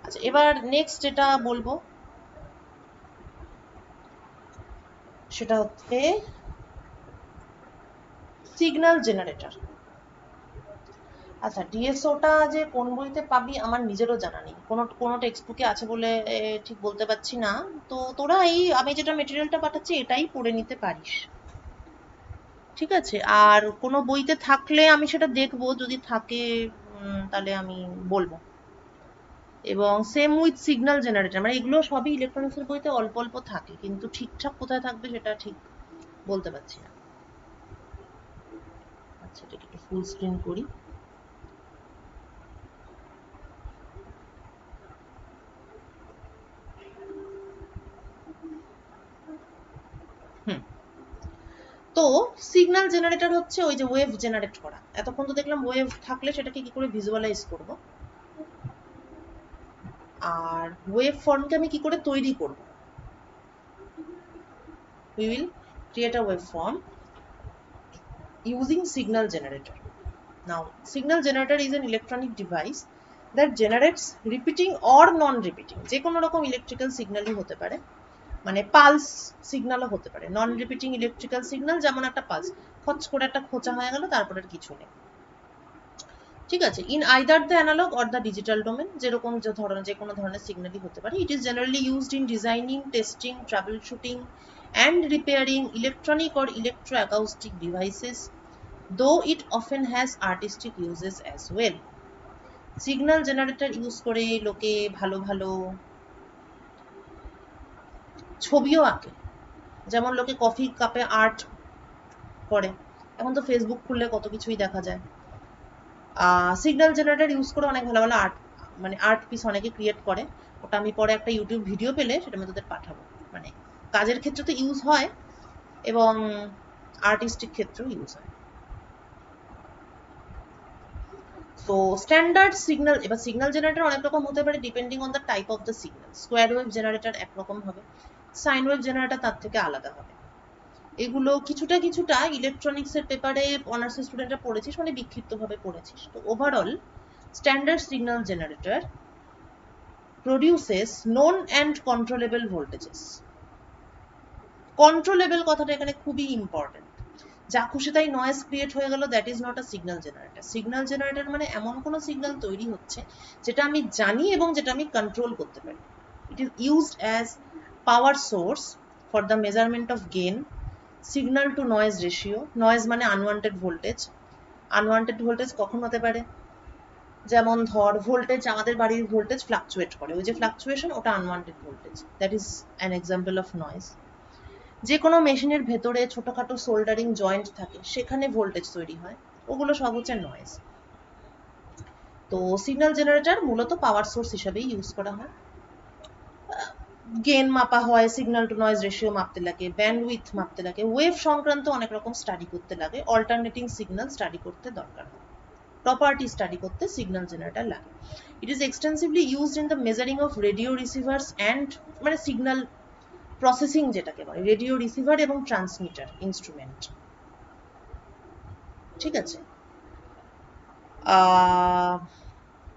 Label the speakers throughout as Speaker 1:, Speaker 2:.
Speaker 1: আচ্ছা, এবার নেক্সট যেটা বলবো সেটা হচ্ছে সিগন্যাল জেনারেটর। আচ্ছা, ডিএসওটা যে কোন বইতে পাবি আমার নিজেরও জানা নেই, কোনো কোনো টেক্সট বুকে আছে বলে ঠিক বলতে পারছি না। তো তোরা এই আমি যেটা মেটেরিয়ালটা পাঠাচ্ছি এটাই পড়ে নিতে পারিস, ঠিক আছে? আর কোনো বইতে থাকলে আমি সেটা দেখবো, যদি থাকে তাহলে আমি বলবো। এবং সেম উইথ সিগন্যাল জেনারেটর, মানে এগুলো সবই ইলেকট্রনিক্সের বইতে অল্প অল্প থাকে, কিন্তু ঠিকঠাক কোথায় থাকবে সেটা ঠিক বলতে পারছি না। আচ্ছা, এটাকে একটু ফুল স্ক্রিন করি। হুম, তো সিগন্যাল জেনারেটর হচ্ছে ওই যে ওয়েভ জেনারেট করা। এতক্ষণ তো দেখলাম ওয়েভ থাকলে সেটাকে কি করে ভিজুয়ালাইজ করব, আর ওয়েভ ফর্মকে আমি কি করে তৈরি করব। We will create a waveform using signal generator. Now, signal generator is an electronic device that generates repeating or non-repeating, যে কোনো রকম ইলেকট্রিক্যাল সিগন্যালই হতে পারে, মানে পালস সিগন্যালও হতে পারে। নন রিপিটিং ইলেকট্রিক্যাল সিগন্যাল যেমন একটা পালস, খচ করে একটা খোঁচা হয়ে গেল, তারপর আর কিছু নেই, ঠিক আছে? In either the analogue or the digital domain, যেরকম যে কোনো ধরনের সিগন্যালই হতে পারে। It is generally used in designing, testing, trouble shooting and repairing electronic or electro acoustic devices, though it often has artistic uses as well. Signal generator use করে লোকে ভালো ভালো ছবিও আঁকে, যেমন লোকে কফি কাপে আর্ট করে, এখন তো ফেসবুক খুললে কত কিছুই দেখা যায়। সিগন্যাল জেনারেটর ইউজ করে অনেক ভালো ভালো আর্ট, মানে আর্ট পিস অনেকে ক্রিয়েট করে। ওটা আমি পরে একটা ইউটিউব ভিডিও পেলে সেটা আমি তোদের পাঠাবো। মানে কাজের ক্ষেত্রে তো ইউজ হয় এবং আর্টিস্টিক ক্ষেত্রেও ইউজ হয়। তো স্ট্যান্ডার্ড সিগন্যাল, এবার সিগন্যাল জেনারেটর অনেক রকম হতে পারে depending on the type of the signal. Square wave generator একরকম হবে, সাইন ওয়েভ জেনারেটর তার থেকে আলাদা হবে। এগুলো কিছুটা কিছুটা ইলেকট্রনিক্সের পেপারে অনার্সের স্টুডেন্টরা পড়েছিস, মানে বিক্ষিপ্তভাবে পড়েছিস। তো overall standard signal generator produces known and controllable voltages. Controllable কথাটা এখানে খুবই ইম্পর্টেন্ট। যা খুশি তাই নয়েজ ক্রিয়েট হয়ে গেল, that is not a signal generator. Signal generator মানে এমন কোনো সিগন্যাল তৈরি হচ্ছে যেটা আমি জানি এবং যেটা আমি কন্ট্রোল করতে পারি। It is used as power source for the measurement of gain, signal two noise ratio. Noise মানে আনওয়ান্টেড ভোল্টেজ। আনওয়ান্টেড ভোল্টেজ কখন হতে পারে, যেমন ধর ভোল্টেজ, আমাদের বাড়ির ভোল্টেজ ফ্লাকচুয়েট করে, ওই যে ফ্লাকচুয়েশন ওটা unwanted voltage, that is an example of noise. যে কোনো মেশিনের ভেতরে ছোটখাটো সোল্ডারিং জয়েন্ট থাকে, সেখানে ভোল্টেজ তৈরি হয়, ওগুলো সব হচ্ছে নয়েজ। তো সিগন্যাল জেনারেটর মূলত পাওয়ার সোর্স হিসেবেই ইউজ করা হয়। গেন মাপা হয়, সিগন্যাল টু নয়েজ রেশিও মাপতে লাগে, ব্যান্ডউইথ মাপতে লাগে, ওয়েভ সংক্রান্ত অনেক রকম স্টাডি করতে লাগে, অল্টারনেটিং সিগন্যাল স্টাডি করতে দরকার হয়, প্রপার্টি স্টাডি করতে সিগন্যাল জেনারেটর লাগে। It is extensively used in the measuring of radio receivers and, মানে সিগন্যাল প্রসেসিং যেটাকে বলে, রেডিও রিসিভার এবং ট্রান্সমিটার ইনস্ট্রুমেন্ট, ঠিক আছে?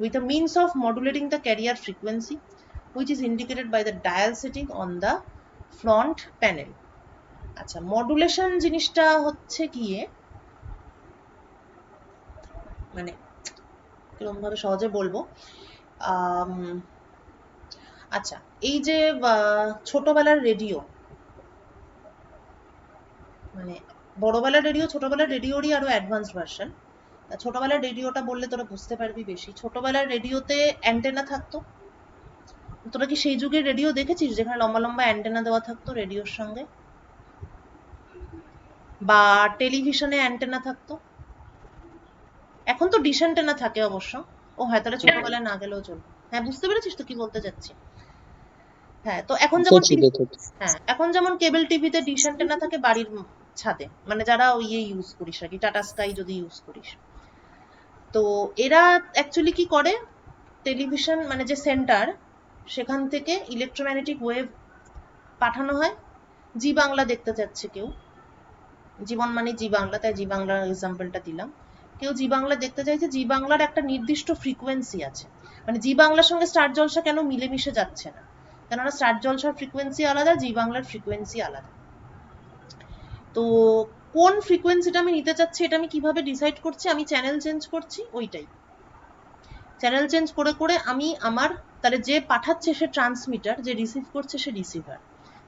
Speaker 1: With a means of modulating the carrier frequency, which is indicated by the dial setting on the front panel. আচ্ছা, modulation জিনিসটা হচ্ছে গিয়ে, মানে কিরকম ভাবে সহজে বলবো। আচ্ছা, এই যে ছোটবেলার রেডিও, মানে বড়বেলার রেডিও ছোটবেলার রেডিওরই আরো অ্যাডভান্স ভার্সন। ছোটবেলার রেডিওটা বললে তোরা বুঝতে পারবি বেশি। ছোটবেলার রেডিওতে অ্যান্টেনা থাকতো, তোরা কি সেই যুগের রেডিও দেখেছিস যেখানে লম্বা লম্বা অ্যান্টেনা দেওয়া থাকতো রেডিওর সঙ্গে, বা টেলিভিশনে অ্যান্টেনা থাকতো? এখন তো ডিশ অ্যান্টেনা থাকে অবশ্য, ও হয় তাহলে ছোটবেলায় না গেলেও চলবে। হ্যাঁ, বুঝতে পেরেছিস তো কি বলতে চাচ্ছি? হ্যাঁ, তো এখন যেমন হ্যাঁ, এখন যেমন কেবল টিভিতে ডিশ অ্যান্টেনা থাকে বাড়ির ছাদে, মানে যারা ওই ইউজ করিস আর কি, টাটা স্কাই যদি ইউজ করিস। তো এরা অ্যাকচুয়ালি কি করে, টেলিভিশন মানে যে সেন্টার, সেখান থেকে ইলেকট্রোম্যাগনেটিক ওয়েভ পাঠানো হয়। জি বাংলা দেখতে চাচ্ছে কেউ, জীবন মানে জি বাংলা, তাই জি বাংলার এক্সাম্পলটা দিলাম। কেউ জি বাংলা দেখতে চাইছে, জি বাংলার একটা নির্দিষ্ট ফ্রিকোয়েন্সি আছে, মানে জি বাংলার সঙ্গে স্টার জলসা কেন মিলেমিশে যাচ্ছে না, কেননা স্টার জলসার ফ্রিকোয়েন্সি আলাদা, জি বাংলার ফ্রিকোয়েন্সি আলাদা। তো কোন ফ্রিকোয়েন্সিটা আমি নিতে চাচ্ছি এটা আমি কিভাবে ডিসাইড করছি, আমি চ্যানেল চেঞ্জ করছি, ওইটাই চ্যানেল চেঞ্জ করে করে আমি আমার, তাহলে যে পাঠাচ্ছে সে ট্রান্সমিটার, যে রিসিভ করছে সে রিসিভার,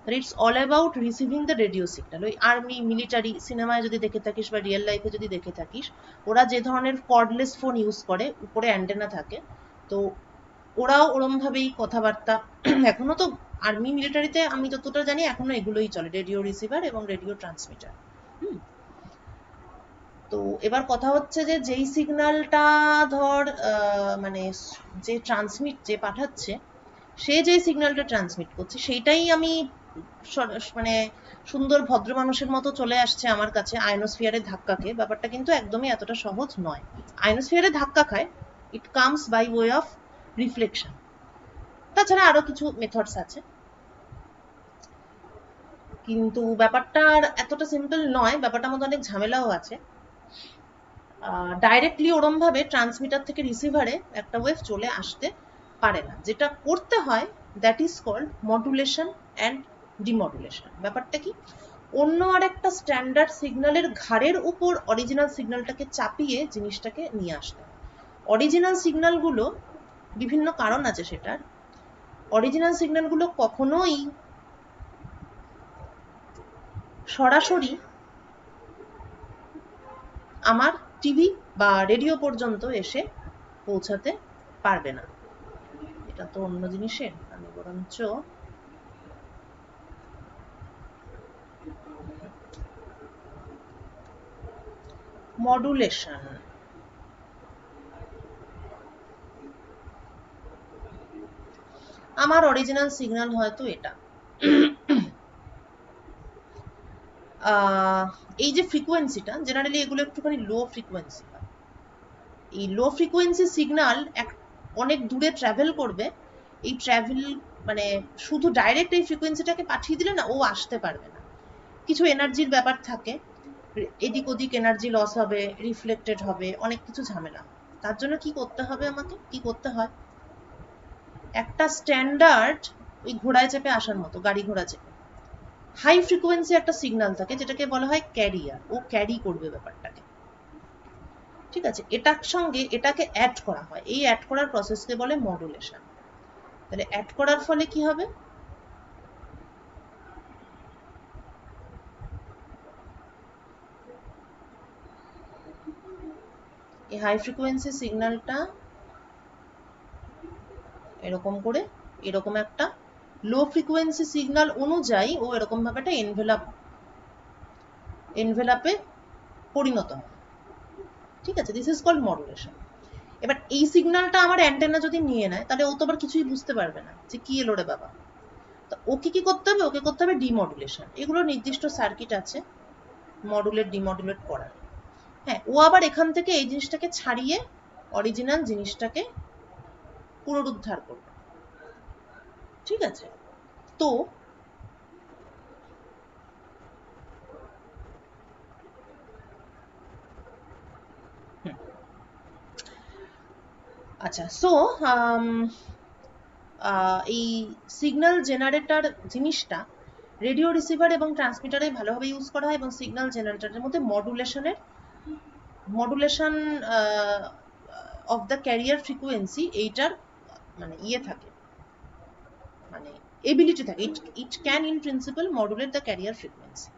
Speaker 1: তাহলে it's all about receiving the radio signal. ওই আর্মি, মিলিটারি সিনেমায় যদি দেখে থাকিস বা রিয়েল লাইফে যদি দেখে থাকিস, ওরা যে ধরনের কর্ডলেস ফোন ইউজ করে, উপরে অ্যান্টেনা থাকে, তো ওরাও ওরম ভাবেই কথাবার্তা এখনো তো আর্মি মিলিটারিতে আমি যতটা জানি এখনো এগুলোই চলে, রেডিও রিসিভার এবং রেডিও ট্রান্সমিটার। তো এবার কথা হচ্ছে যে যেই সিগন্যালটা ধর মানে যে ট্রান্সমিট, যে পাঠাচ্ছে সে যে সিগন্যালটা ট্রান্সমিট করছে সেইটাই আমি মানে সুন্দর ভদ্র মানুষের মতো চলে আসছে আমার কাছে আয়নোস্ফিয়ারের ধাক্কা খেয়ে, ব্যাপারটা কিন্তু একদমই এতটা সহজ নয়। আয়নোস্ফিয়ারে ধাক্কা খায়, it comes by way of reflection, তাছাড়া আরো কিছু মেথডস আছে, কিন্তু ব্যাপারটা আর এতটা সিম্পল নয়, ব্যাপারটার মধ্যে অনেক ঝামেলাও আছে। ডাইরেক্টলি ওরম ভাবে ট্রান্সমিটার থেকে রিসিভারে একটা ওয়েভ চলে আসতে পারে না, যেটা করতে হয় that is called modulation and demodulation. ব্যাপারটা কি, অন্য আর একটা স্ট্যান্ডার্ড সিগন্যালের ঘাড়ের উপর অরিজিনাল সিগন্যালটাকে চাপিয়ে জিনিসটাকে নিয়ে আসতে হয়। অরিজিনাল সিগন্যালগুলো বিভিন্ন কারণ আছে সেটার, অরিজিনাল সিগন্যালগুলো কখনোই সরাসরি আমার টিভি বা রেডিও পর্যন্ত এসে পৌঁছাতে পারবে না। এটা তো অন্য জিনিসের, আমি বরঞ্চ মডুলেশন, আমার অরিজিনাল সিগন্যাল হয়তো এটা, এই যে ফ্রিকোয়েন্সিটা, জেনারেলি এগুলো একটুখানি লো ফ্রিকোয়েন্সি হয়, এই লো ফ্রিকোয়েন্সি সিগন্যাল অনেক দূরে ট্রাভেল করবে, এই ট্রাভেল মানে শুধু ডাইরেক্ট এই ফ্রিকোয়েন্সিটাকে পাঠিয়ে দিলে না ও আসতে পারবে না, কিছু এনার্জির ব্যাপার থাকে, এদিক ওদিক এনার্জি লস হবে, রিফ্লেক্টেড হবে, অনেক কিছু ঝামেলা। তার জন্য কি করতে হবে, আমাকে কি করতে হয়, একটা স্ট্যান্ডার্ড ওই ঘোড়ায় চেপে আসার মতো, গাড়ি ঘোড়া চেপে হাই ফ্রিকোয়েন্সি একটা সিগন্যাল থাকে যেটাকে বলা হয় ক্যারিয়ার, ও ক্যারি করবে ব্যাপারটাকে, ঠিক আছে, এটার সঙ্গে এটাকে অ্যাড করা হয়, এই অ্যাড করার প্রসেসকে বলে মডুলেশন। তাহলে অ্যাড করার ফলে কি হবে, এই হাই ফ্রিকোয়েন্সি সিগন্যালটা এরকম করে এরকম একটা লো ফ্রিকোয়েন্সি সিগন্যাল অনুযায়ী ও এরকম ভাবে একটা এনভেলাপে পরিণত হয়, ঠিক আছে, দিস ইজ কল্ড মডুলেশন। এবার এই সিগন্যালটা আমার অ্যান্টেনা যদি নিয়ে নেয় তাহলে ও তো আবার কিছুই বুঝতে পারবে না যে কি এলো রে বাবা, তো ওকে কি করতে হবে, ওকে করতে হবে ডিমডুলেশন। এগুলো নির্দিষ্ট সার্কিট আছে মডুলেট ডিমডুলেট করার। হ্যাঁ, ও আবার এখান থেকে এই জিনিসটাকে ছাড়িয়ে অরিজিনাল জিনিসটাকে পুনরুদ্ধার করবে, ঠিক আছে। তো আচ্ছা, সো এই সিগন্যাল জেনারেটর জিনিসটা রেডিও রিসিভার এবং ট্রান্সমিটারে ভালোভাবে ইউজ করা হয়, এবং সিগন্যাল জেনারেটরের মধ্যে modulation of the career frequency এইটার মানে ইয়ে থাকে, মানে এবিলিটি থাকে, it can in principal modulate the career frequency,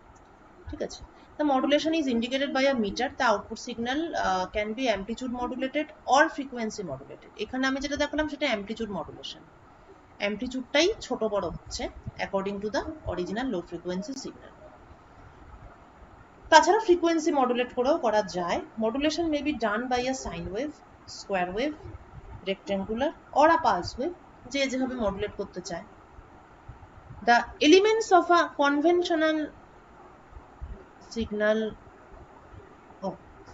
Speaker 1: ঠিক আছে। The modulation is indicated by a meter. The output signal can be amplitude modulated or frequency modulated. এখানে আমি যেটা দেখালাম সেটা amplitude modulation, অ্যামপ্লিটিউডটাই ছোট বড় হচ্ছে according to the original low frequency signal. তাছাড়া ফ্রিকোয়েন্সি মডুলেট করেও করা যায়। Modulation may be done by a sine wave, square wave, rectangular or a pulse wave, যে যেভাবে মডুলেট করতে চায়। The elements of a conventional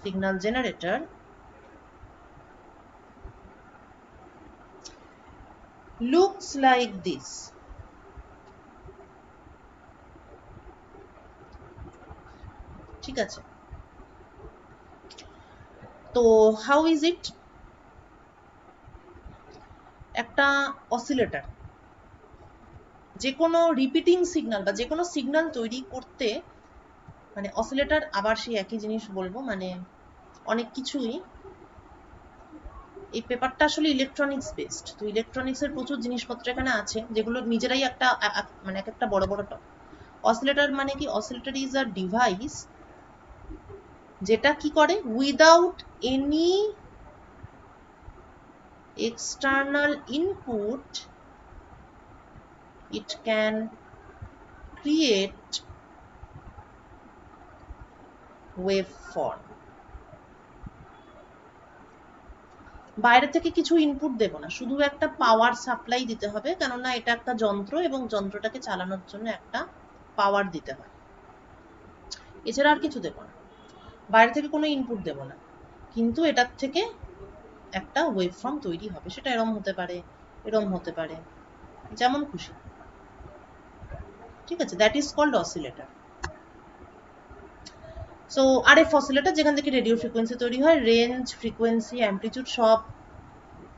Speaker 1: signal generator looks like this. ঠিক আছে, তো হাউ ইজ ইট? একটা অসিলেটর যে কোনো রিপিটিং সিগন্যাল বা যে কোনো সিগন্যাল তৈরি করতে, মানে অসিলেটর আবার সেই একই জিনিস বলবো, মানে অনেক কিছুই, এই পেপারটা আসলে ইলেকট্রনিক্স বেসড, তো ইলেকট্রনিক্সের প্রচুর জিনিসপত্র এখানে আছে যেগুলো নিজেরাই একটা মানে এক একটা বড় বড় টপিক। অসিলেটর মানে কি? অসিলেটর ইজ আ ডিভাইস যেটা কি করে, without any external input it can create waveform. বাইরে থেকে কিছু ইনপুট দেব না, শুধু একটা পাওয়ার সাপ্লাই দিতে হবে, কেননা এটা একটা যন্ত্র এবং যন্ত্রটাকে চালানোর জন্য একটা পাওয়ার দিতে হয়, এছাড়া আর কিছু দেব না, বাইরে থেকে কোনো ইনপুট দেব না, কিন্তু এটার থেকে একটা ওয়েভফর্ম তৈরি হবে, সেটা এরম হতে পারে, এরম হতে পারে, যেমন খুশি। ঠিক আছে, that is called oscillator. So RF oscillator, যেখান থেকে রেডিও ফ্রিকোয়েন্সি তৈরি হয়, রেঞ্জ, ফ্রিকোয়েন্সি, অ্যামপ্লিটিউড সব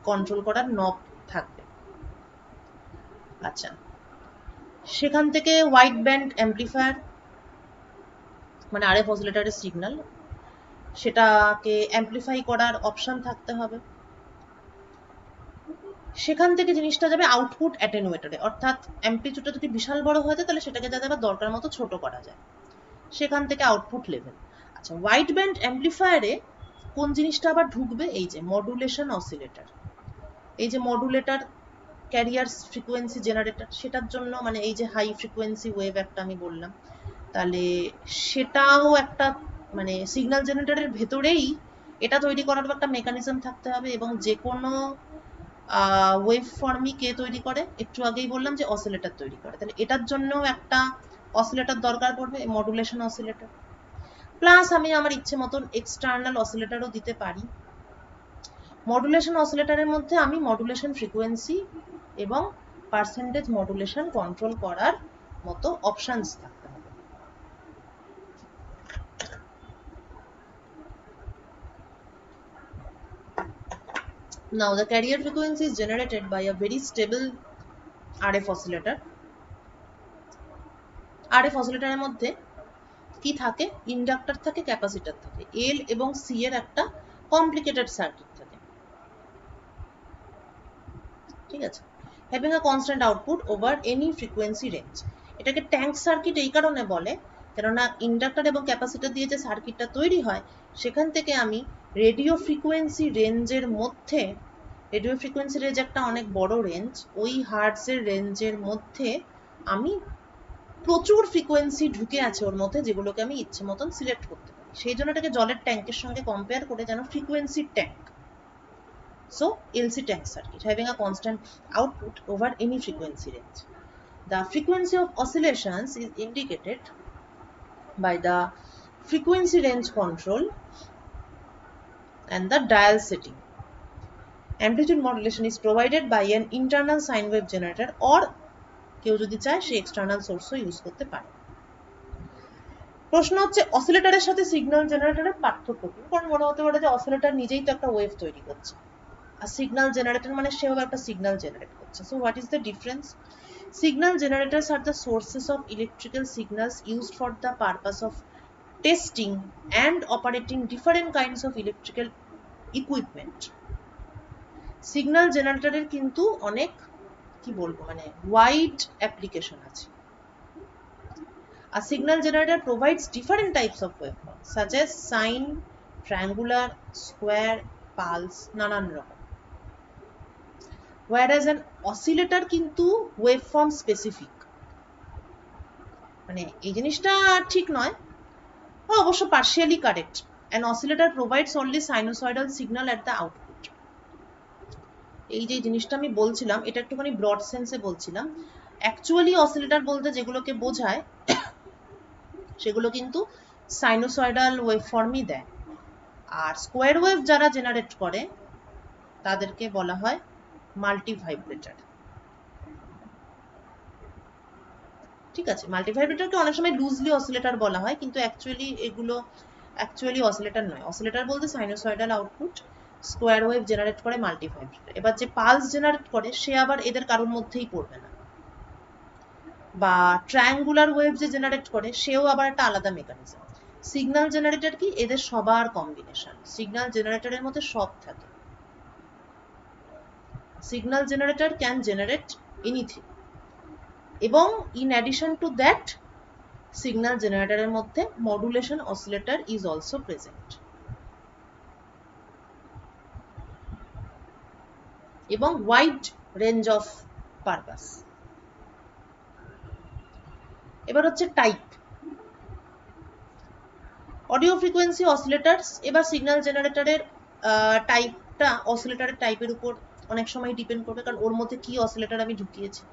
Speaker 1: কন্ট্রোল করার নব থাকবে। আচ্ছা, সেখান থেকে ওয়াইড ব্যান্ড অ্যাম্পলিফায়ার, মানে আরএফ অসিলেটরের সিগন্যাল, সেটাকে অ্যাম্পলিফাই করার অপশন থাকতে হবে। সেখান থেকে জিনিসটা যাবে আউটপুট অ্যাটেনুয়েটরে, অর্থাৎ অ্যাম্পলিটিউডটা যদি বিশাল বড় হয়ে যায় তাহলে সেটাকে যাতে আবার দরকার মতো ছোট করা যায়, সেখান থেকে আউটপুট লেভেল। আচ্ছা, ওয়াইড ব্যান্ড অ্যাম্পলিফায়ারে কোন জিনিসটা আবার ঢুকবে? এই যে মডুলেশন অসিলেটর, এই যে মডুলেটর ক্যারিয়ার ফ্রিকোয়েন্সি জেনারেটর, সেটার জন্য, মানে এই যে হাই ফ্রিকোয়েন্সি ওয়েভ একটা আমি বললাম, তাহলে সেটাও একটা, মানে সিগন্যাল জেনারেটরের ভেতরেই এটা তৈরি করার একটা মেকানিজম থাকতে হবে, এবং যে কোনো ওয়েভ ফর্মই কে তৈরি করে? একটু আগেই বললাম যে অসিলেটর তৈরি করে, তাহলে এটার জন্যও একটা অসিলেটর দরকার পড়বে, মডুলেশন অসিলেটর। প্লাস আমি আমার ইচ্ছে মতন এক্সটার্নাল অসিলেটরও দিতে পারি। মডুলেশন অসিলেটরের মধ্যে আমি মডুলেশন ফ্রিকোয়েন্সি এবং পার্সেন্টেজ মডুলেশন কন্ট্রোল করার মতো অপশনস থাকতে হবে। Now the carrier frequency is generated by a very stable RF oscillator. RF oscillator মধ্যে কি থাকে? ইন্ডাক্টর থাকে, ক্যাপাসিটর থাকে, এল এবং সি এর একটা কমপ্লিকেটেড সার্কিট থাকে। ঠিক আছে, having a constant output over any frequency range. এটাকে ট্যাঙ্ক সার্কিট এই কারণে বলে, কেননা ইন্ডাক্টর এবং ক্যাপাসিটর দিয়ে যে সার্কিটটা তৈরি হয়, সেখান থেকে আমি রেডিও ফ্রিকোয়েন্সি রেঞ্জের মধ্যে, রেডিও ফ্রিকোয়েন্সি রেঞ্জ একটা অনেক বড় রেঞ্জ, ওই হার্টজের রেঞ্জের মধ্যে আমি প্রচুর ফ্রিকোয়েন্সি ঢুকে আছে ওর মধ্যে, যেগুলোকে আমি ইচ্ছে মতন সিলেক্ট করতে পারি, সেই জন্য এটাকে জলের ট্যাঙ্কের সঙ্গে কম্পেয়ার করে যেন frequency tank. So LC tank circuit having a constant output over any frequency range. The frequency of oscillations is indicated by the frequency range control and the dial setting. Amplitude modulation is provided by an internal sine wave generator or কেউ যদি চায় সে external সোর্সও use করতে পারে। প্রশ্ন হচ্ছে অসিলেটরের সাথে signal জেনারেটরের পার্থক্য কি? কারণ মনে হতে পারে যে অসিলেটর নিজেই তো একটা ওয়েভ তৈরি করছে, আর সিগন্যাল জেনারেটর মানে সেও একটা সিগন্যাল জেনারেট করছে। So what is the difference? Signal generators are the sources of electrical signals used for the purpose of testing and operating different kinds of electrical equipment. Signal generator এর কিন্তু অনেক, কি বলবো, মানে wide application আছে। A signal generator provides different types of waveforms such as sine, triangular, square, pulse, নানান রকম। Whereas an oscillator কিন্তু waveform specific। মানে এই জিনিসটা ঠিক নয়, অবশ্য partially correct. An oscillator provides only sinusoidal signal at the output. এই যে জিনিসটা আমি বলছিলাম এটা একটুখানি ব্রড সেন্সে বলছিলাম। অ্যাকচুয়ালি অসিলেটর বলতে যেগুলোকে বোঝায় সেগুলো কিন্তু সাইনোসয়েডাল ওয়েভফর্মই দেয়, আর স্কোয়ার ওয়েভ যারা জেনারেট করে তাদেরকে বলা হয় মাল্টিভাইব্রেটর। ঠিক আছে, মাল্টিভাইব্রেটরকে অনেক সময় লুজলি অসিলেটর বলা হয়, কিন্তু অ্যাকচুয়ালি এগুলো অ্যাকচুয়ালি অসিলেটর নয়। অসিলেটর বলতে sinusoidal output square wave generate করে মাল্টি ভাইব্রেটর। এবার যে পালস জেনারেট করে সে আবার এদের কারোর মধ্যেই পড়বে না, বা ট্রায়াঙ্গুলার ওয়েভ যে জেনারেট করে সেও আবার একটা আলাদা মেকানিজম। সিগন্যাল জেনারেটর কি, এদের সবার কম্বিনেশন। সিগন্যাল জেনারেটরের মধ্যে সব থাকে। Signal generator can generate anything, এবং in addition to that signal জেনারেটরের মধ্যে modulation oscillator is also present, এবং ওয়াইড রেঞ্জ অফ পারপাস। এবার হচ্ছে টাইপ। Audio frequency oscillators. এবার সিগন্যাল জেনারেটরের টাইপটা অসিলেটরের টাইপের উপর অনেক সময় ডিপেন্ড করবে, কারণ ওর মধ্যে কি অসিলেটর আমি ঢুকিয়েছি।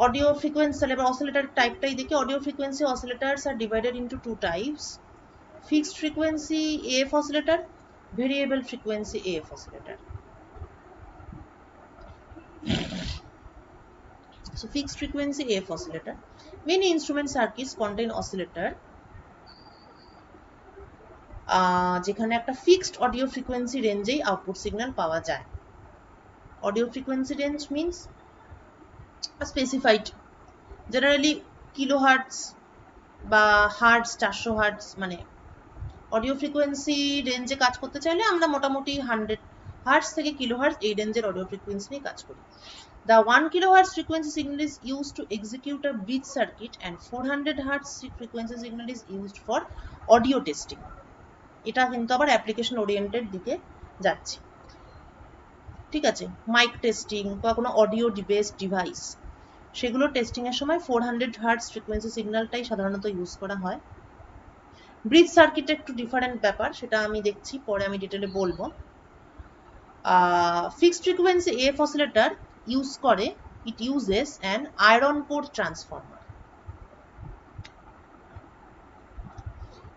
Speaker 1: অডিও ফ্রিকোয়েন্সি, এবার অসিলেটরের টাইপটাই দেখি। Audio frequency oscillators are divided into two types: fixed frequency AF oscillator, variable frequency AF oscillator. So fixed frequency AF oscillator. Many instrument circuits contain oscillator যেখানে একটা ফিক্সড অডিও ফ্রিকোয়েন্সি রেঞ্জেই output signal পাওয়া যায়। Audio frequency range means specified, generally kilohertz বা hertz, 400 hertz. মানে audio frequency রেঞ্জে কাজ করতে চাইলে আমরা মোটামুটি 100 হার্টজ থেকে কিলোহার্টজ এই রেঞ্জের অডিও ফ্রিকোয়েন্সি নিয়ে কাজ করি। The 1 kHz frequency signal is used to execute a bridge circuit and 400 Hz frequency signal is used for audio testing. এটা কিন্তু আবার অ্যাপ্লিকেশন ওরিয়েন্টেড দিকে যাচ্ছে, ঠিক আছে। মাইক টেস্টিং বা কোনো অডিও বেসড ডিভাইস, সেগুলো টেস্টিং এর সময় 400 Hz ফ্রিকোয়েন্সি সিগন্যালটাই সাধারণত ইউজ করা হয়। ব্রিজ সার্কিট একটু ডিফারেন্ট ব্যাপার, সেটা আমি দেখছি পরে, আমি ডিটেলে বলবো। Fixed frequency AF oscillator use করে, it uses an iron core transformer,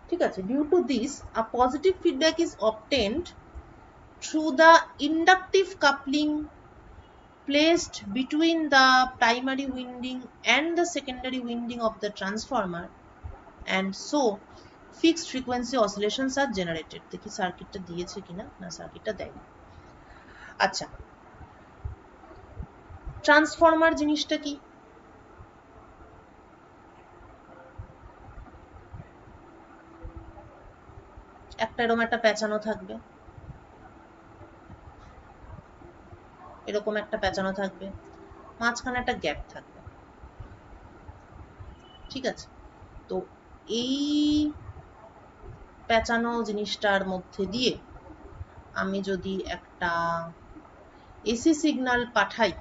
Speaker 1: ঠিক আছে। Due to this, a positive feedback is obtained through the inductive coupling placed between the primary winding and the secondary winding of the transformer, and so fixed frequency oscillations are generated. দেখি সার্কিটটা দিয়েছে কিনা, না সার্কিটটা দেয়নি। আচ্ছা, transformer জিনিসটা কি? একটা এরকম একটা পেঁচানো থাকবে, এরকম একটা পেঁচানো থাকবে, মাঝখানে একটা গ্যাপ থাকবে, ঠিক আছে। তো এই পেঁচানো জিনিসটার মধ্যে দিয়ে আমি যদি একটা এসি সিগন্যাল পাঠাই,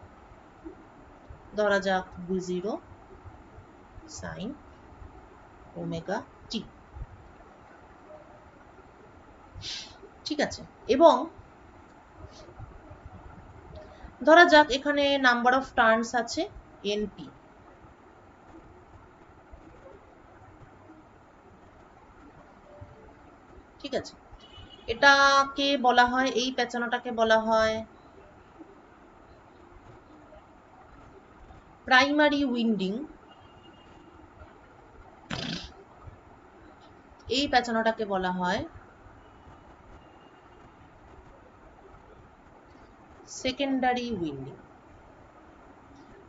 Speaker 1: ধরা যাক V0 sin ওমেগা টি, ঠিক আছে। এবং ধরা যাক এখানে নাম্বার অফ টার্নস আছে NP, ঠিক আছে। এটাকে বলা হয়, এই পেঁচানোটাকে বলা হয় প্রাইমারি উইন্ডিং, এই পেঁচানোটাকে বলা হয় সেকেন্ডারি উইন্ডিং,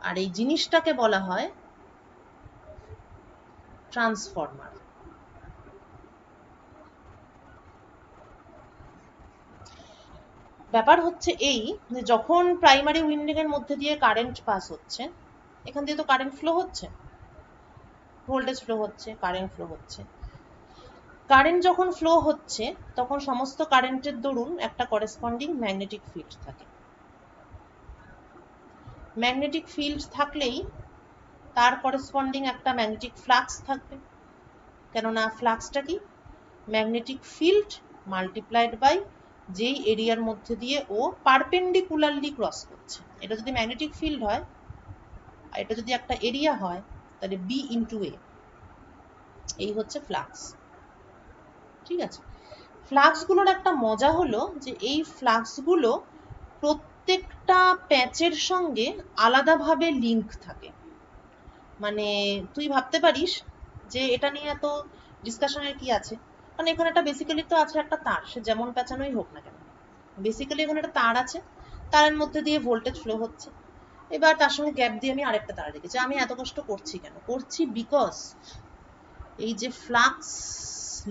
Speaker 1: আর এই জিনিসটাকে বলা হয় ট্রান্সফরমার। ব্যাপার হচ্ছে এই যে যখন প্রাইমারি উইন্ডিং এর মধ্যে দিয়ে কারেন্ট পাস হচ্ছে, এখান দিয়ে তো কারেন্ট ফ্লো হচ্ছে, ভোল্টেজ ফ্লো হচ্ছে, কারেন্ট ফ্লো হচ্ছে। কারেন্ট যখন ফ্লো হচ্ছে তখন সমস্ত কারেন্টের দরুন একটা করেসপন্ডিং ম্যাগনেটিক ফিল্ড থাকে। ম্যাগনেটিক ফিল্ড থাকলেই তার করেসপন্ডিং একটা ম্যাগনেটিক ফ্লাক্স থাকবে, কেননা ফ্লাক্সটা কি, ম্যাগনেটিক ফিল্ড মাল্টিপ্লাইড বাই যেই এরিয়ার মধ্যে দিয়ে ও পারপেন্ডিকুলারলি ক্রস করছে। এটা যদি ম্যাগনেটিক ফিল্ড হয়, আর এটা যদি একটা এরিয়া হয়, তাহলে B ইন্টু A, এই হচ্ছে ফ্লাক্স, ঠিক আছে। ফ্লাক্সগুলোর একটা মজা হলো যে এই ফ্লাক্সগুলো প্রত্যেকটা প্যাচের সঙ্গে আলাদাভাবে লিঙ্ক থাকে। মানে তুই ভাবতে পারিস যে এটা নিয়ে এত ডিসকাশনের কি আছে, কারণ এখানে একটা বেসিক্যালি তো আছে একটা তার, সে যেমন পেঁচানোই হোক না কেন, বেসিক্যালি এখানে একটা তার আছে, তারের মধ্যে দিয়ে ভোল্টেজ ফ্লো হচ্ছে। এবার তার সঙ্গে গ্যাপ দিয়ে আমি আরেকটা তার রেখেছি। আমি এত কষ্ট করছি কেন? করছি বিকজ এই যে ফ্লাক্স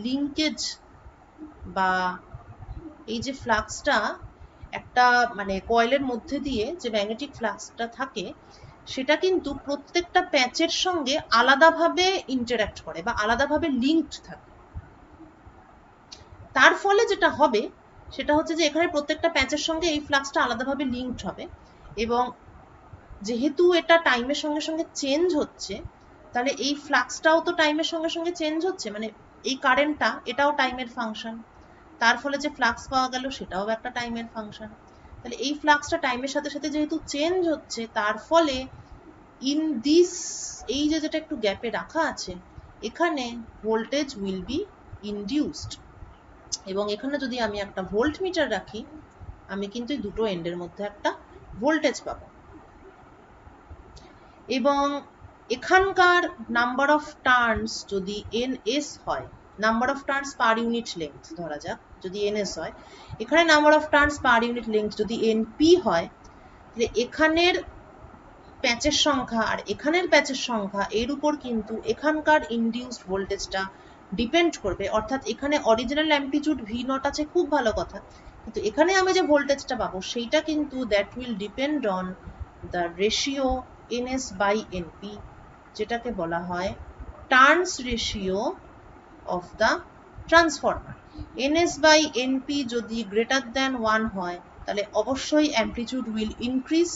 Speaker 1: লিঙ্কেজ বা এই যে ফ্লাক্সটা একটা মানে কয়েলের মধ্যে দিয়ে যে ম্যাগনেটিক ফ্লাক্সটা থাকে, সেটা কিন্তু প্রত্যেকটা প্যাচের সঙ্গে আলাদাভাবে ইন্টারঅ্যাক্ট করে বা আলাদাভাবে লিঙ্কড থাকে। তার ফলে যেটা হবে সেটা হচ্ছে যে এখানে প্রত্যেকটা প্যাচের সঙ্গে এই ফ্লাক্সটা আলাদাভাবে লিঙ্কড হবে, এবং যেহেতু এটা টাইমের সঙ্গে সঙ্গে চেঞ্জ হচ্ছে, তাহলে এই ফ্লাক্সটাও তো টাইমের সঙ্গে সঙ্গে চেঞ্জ হচ্ছে, মানে এই কারেন্টটা এটাও টাইমের ফাংশন, তার ফলে যে ফ্লাক্স পাওয়া গেল সেটাও একটা টাইমের ফাংশন। তাহলে এই ফ্লাক্সটা টাইমের সাথে সাথে যেহেতু চেঞ্জ হচ্ছে, তার ফলে ইন দিস এই যে যেটা একটু গ্যাপে রাখা আছে, এখানে ভোল্টেজ উইল বি ইনডিউসড। এবং এখানে যদি আমি একটা ভোল্ট মিটার রাখি, আমি কিন্তু এই দুটো এন্ডের মধ্যে একটা ভোল্টেজ পাবো। এবং এখানকার নাম্বার অফ টার্নস যদি ns হয়, number of turns per unit length ধরা যাক যদি ns হয়, এখানে number of turns per unit length যদি np হয়, তাহলে এখানের প্যাচের সংখ্যা আর এখানের প্যাচের সংখ্যা এর উপর কিন্তু এখানকার ইনডিউসড ভোল্টেজটা ডিপেন্ড করবে। অর্থাৎ এখানে অরিজিনাল অ্যাম্পলিটিউড v0 আছে, খুব ভালো কথা, কিন্তু এখানে আমি যে ভোল্টেজটা পাবো সেইটা কিন্তু that will depend on the ratio ns by np, যেটাকে বলা হয় turns ratio of the transformer. ns by np যদি গ্রেটার দ্যান 1 হয়, তাহলে অবশ্যই amplitude will increase.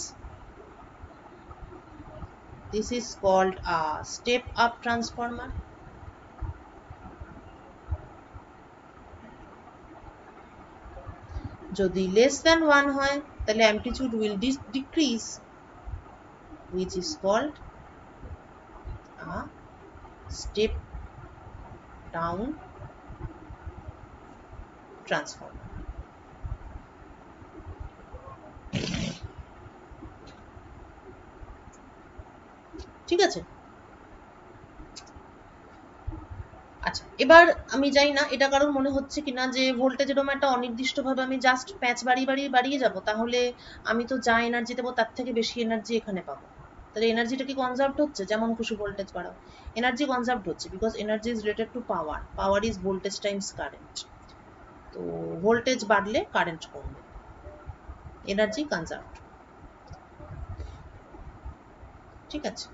Speaker 1: This is called a step up transformer. যদি less than 1 হয়, তাহলে amplitude will decrease, which is called a step down transformer. ঠিক আছে? আচ্ছা, এবার আমি জানি না এটা কারণ মনে হচ্ছে কিনা যে ভোল্টেজ এরকম একটা অনির্দিষ্টভাবে আমি জাস্ট প্যাচ বাড়িয়ে যাব, তাহলে আমি তো যা এনার্জি দেবো তার থেকে বেশি এনার্জি এখানে পাবো। তাহলে এনার্জিটা কি কনজার্ভড হচ্ছে? যেমন খুশি ভোল্টেজ বাড়াও, এনার্জি কনজার্ভড হচ্ছে, because energy is related to power, power is voltage Times current. তো ভোল্টেজ বাড়লে কারেন্ট কমবে, এনার্জি কনজার্ভড। ঠিক আছে?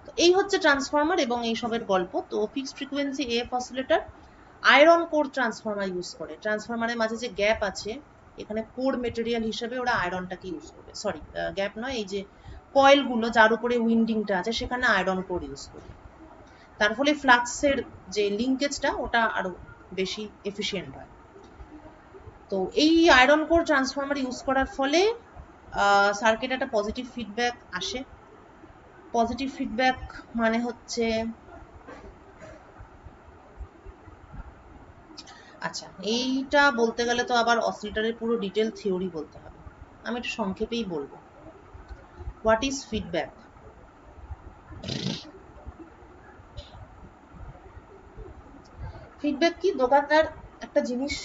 Speaker 1: তো এই হচ্ছে ট্রান্সফরমার এবং এই সবের গল্প। তো fixed frequency F oscillator iron core transformer use করে। ট্রান্সফরমারের মাঝে যে গ্যাপ আছে, এখানে কোর মেটেরিয়াল হিসেবে ওরা আয়রনটাকে ইউজ করবে। সরি, গ্যাপ নয়, এই যে কয়েলগুলো যার উপরে উইন্ডিংটা আছে সেখানে আয়রন কোর ইউজ করবে। তার ফলে ফ্লাক্সের যে লিঙ্কেজটা ওটা আরো বেশি এফিশিয়েন্ট হয়। তো এই আয়রন কোর ট্রান্সফরমার ইউজ করার ফলে সার্কিটে একটা পজিটিভ ফিডব্যাক আসে। পজিটিভ ফিডব্যাক মানে হচ্ছে, আচ্ছা এইটা বলতে গেলে তো আবার অসিলেটরের পুরো ডিটেল থিওরি বলতে হবে, আমি একটু সংক্ষেপেই বলবো। What is feedback? ফিডব্যাক কি? দোকানদার একটা জিনিস